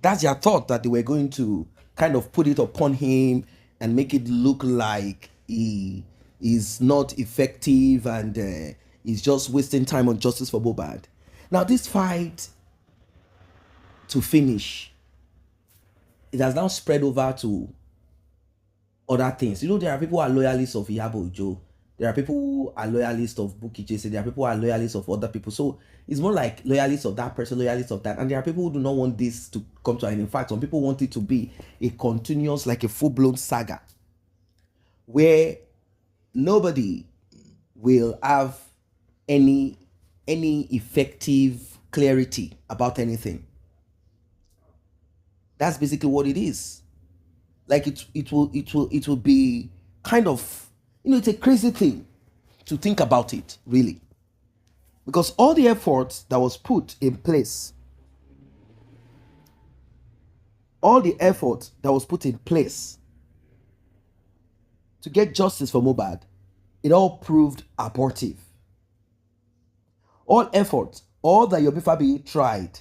That's their thought, that they were going to kind of put it upon him and make it look like he is not effective and he's just wasting time on justice for Mohbad. Now this fight to finish, it has now spread over to other things. You know, there are people who are loyalists of Iyabo. There are people who are loyalists of Bukky Jesse. There are people who are loyalists of other people. So it's more like loyalists of that person, loyalists of that. And there are people who do not want this to come to an end. In fact, some people want it to be a continuous, like a full-blown saga where nobody will have any effective clarity about anything. That's basically what it is. Like it will be kind of, it's a crazy thing to think about it, really. Because all the effort that was put in place, to get justice for Mohbad, it all proved abortive. All effort, all that Yomi Fabiyi tried,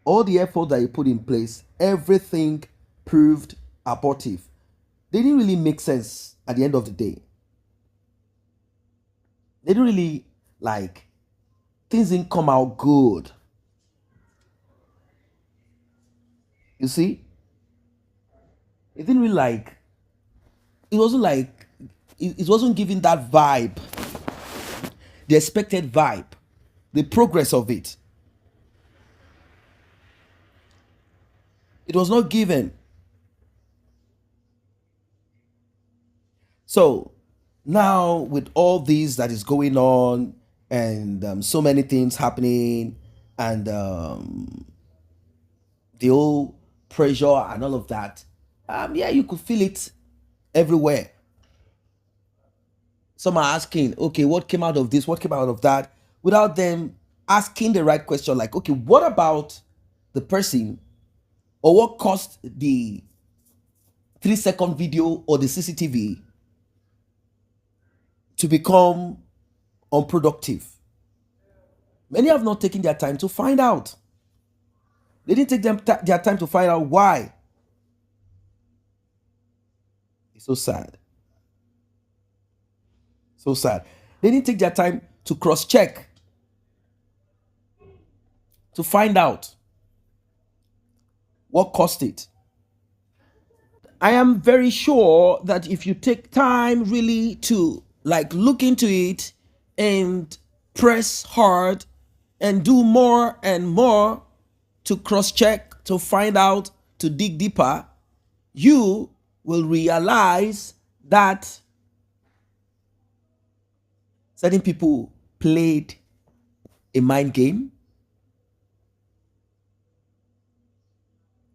all the effort that he put in place, everything proved abortive. They didn't really make sense at the end of the day. They didn't really, things didn't come out good. You see? It didn't really it wasn't giving that vibe, the expected vibe, the progress of it. It was not given. So now with all this that is going on and so many things happening and the whole pressure and all of that, you could feel it everywhere. Some are asking, okay, what came out of this? What came out of that? Without them asking the right question, like, okay, what about the person, or what caused the 3-second video or the CCTV to become unproductive? Many have not taken their time to find out. They didn't take their time to find out why. It's so sad. So sad. They didn't take their time to cross-check, to find out what caused it. I am very sure that if you take time really to look into it and press hard and do more and more to cross-check, to find out, to dig deeper, you will realize that certain people played a mind game.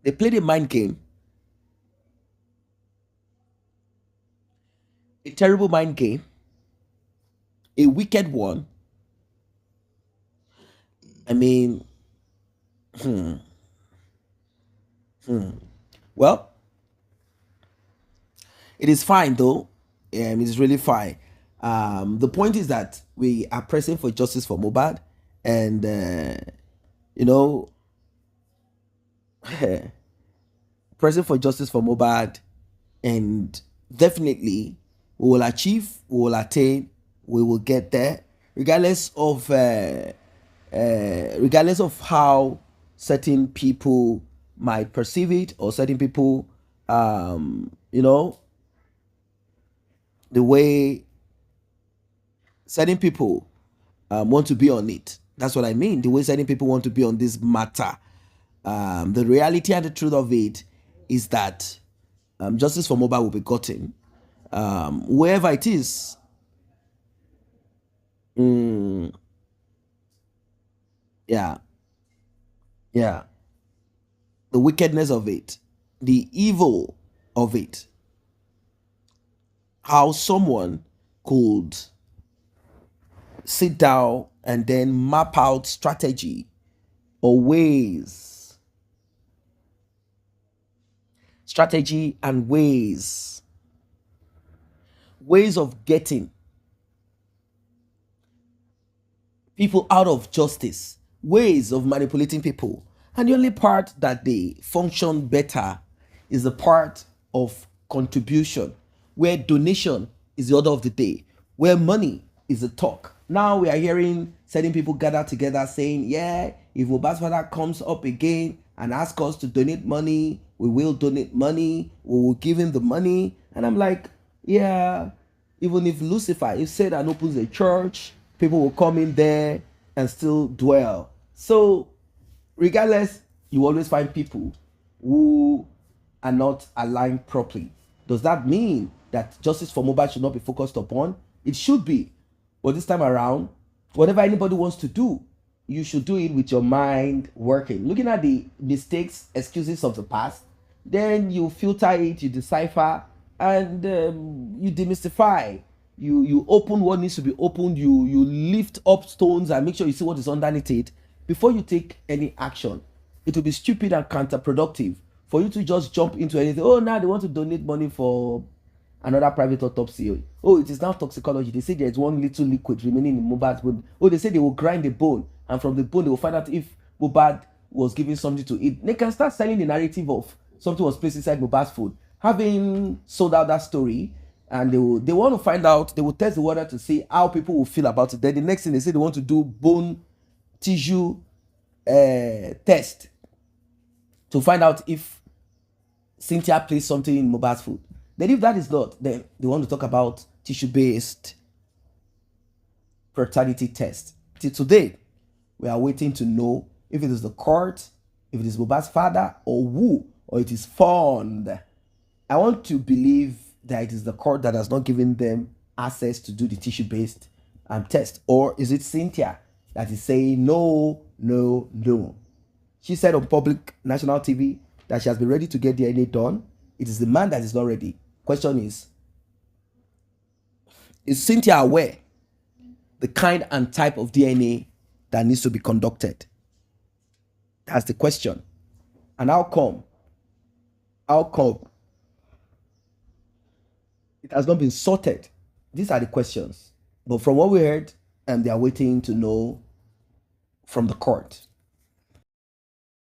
They played a mind game, a terrible mind game, a wicked one. I mean, well, it is fine though. It's really fine. The point is that we are pressing for justice for Mohbad, and pressing for justice for Mohbad, and definitely we will achieve, we will attain, we will get there, regardless of how certain people might perceive it, or certain people, the way certain people want to be on it. That's what I mean. The way certain people want to be on this matter. The reality and the truth of it is that justice for Mohbad will be gotten, wherever it is. Yeah, yeah. The wickedness of it, the evil of it, how someone could sit down and then map out strategy or ways and ways of getting people out of justice, ways of manipulating people. And the only part that they function better is the part of contribution, where donation is the order of the day, where money is the talk. Now we are hearing certain people gather together saying, yeah, if Mohbad's father comes up again and asks us to donate money, we will donate money, we will give him the money. And I'm like, yeah, even if Lucifer, if Satan opens a church, people will come in there and still dwell. So regardless, you always find people who are not aligned properly. Does that mean that justice for Mohbad should not be focused upon? It should be. But this time around, whatever anybody wants to do, you should do it with your mind working. Looking at the mistakes, excuses of the past, then you filter it, you decipher, and you demystify. You open what needs to be opened, you lift up stones and make sure you see what is underneath it before you take any action. It will be stupid and counterproductive for you to just jump into anything. Oh, now they want to donate money for another private autopsy. Oh, it is now toxicology. They say there's one little liquid remaining in Mohbad's bone. Oh, they say they will grind the bone, and from the bone they will find out if Mohbad was given something to eat. They can start selling the narrative of something was placed inside Mohbad's food. Having sold out that story, and they want to find out, they will test the water to see how people will feel about it. Then the next thing they say they want to do bone tissue test to find out if Cynthia placed something in Mohbad's food. Then if that is not, then they want to talk about tissue-based paternity test. Till today, we are waiting to know if it is the court, if it is Mohbad's father, or who, or it is fund. I want to believe that it is the court that has not given them access to do the tissue-based test. Or is it Cynthia that is saying no, no, no? She said on public national TV that she has been ready to get DNA done. It is the man that is not ready. Question is Cynthia aware the kind and type of DNA that needs to be conducted? That's the question. And how come it has not been sorted? These are the questions. But from what we heard, they are waiting to know from the court.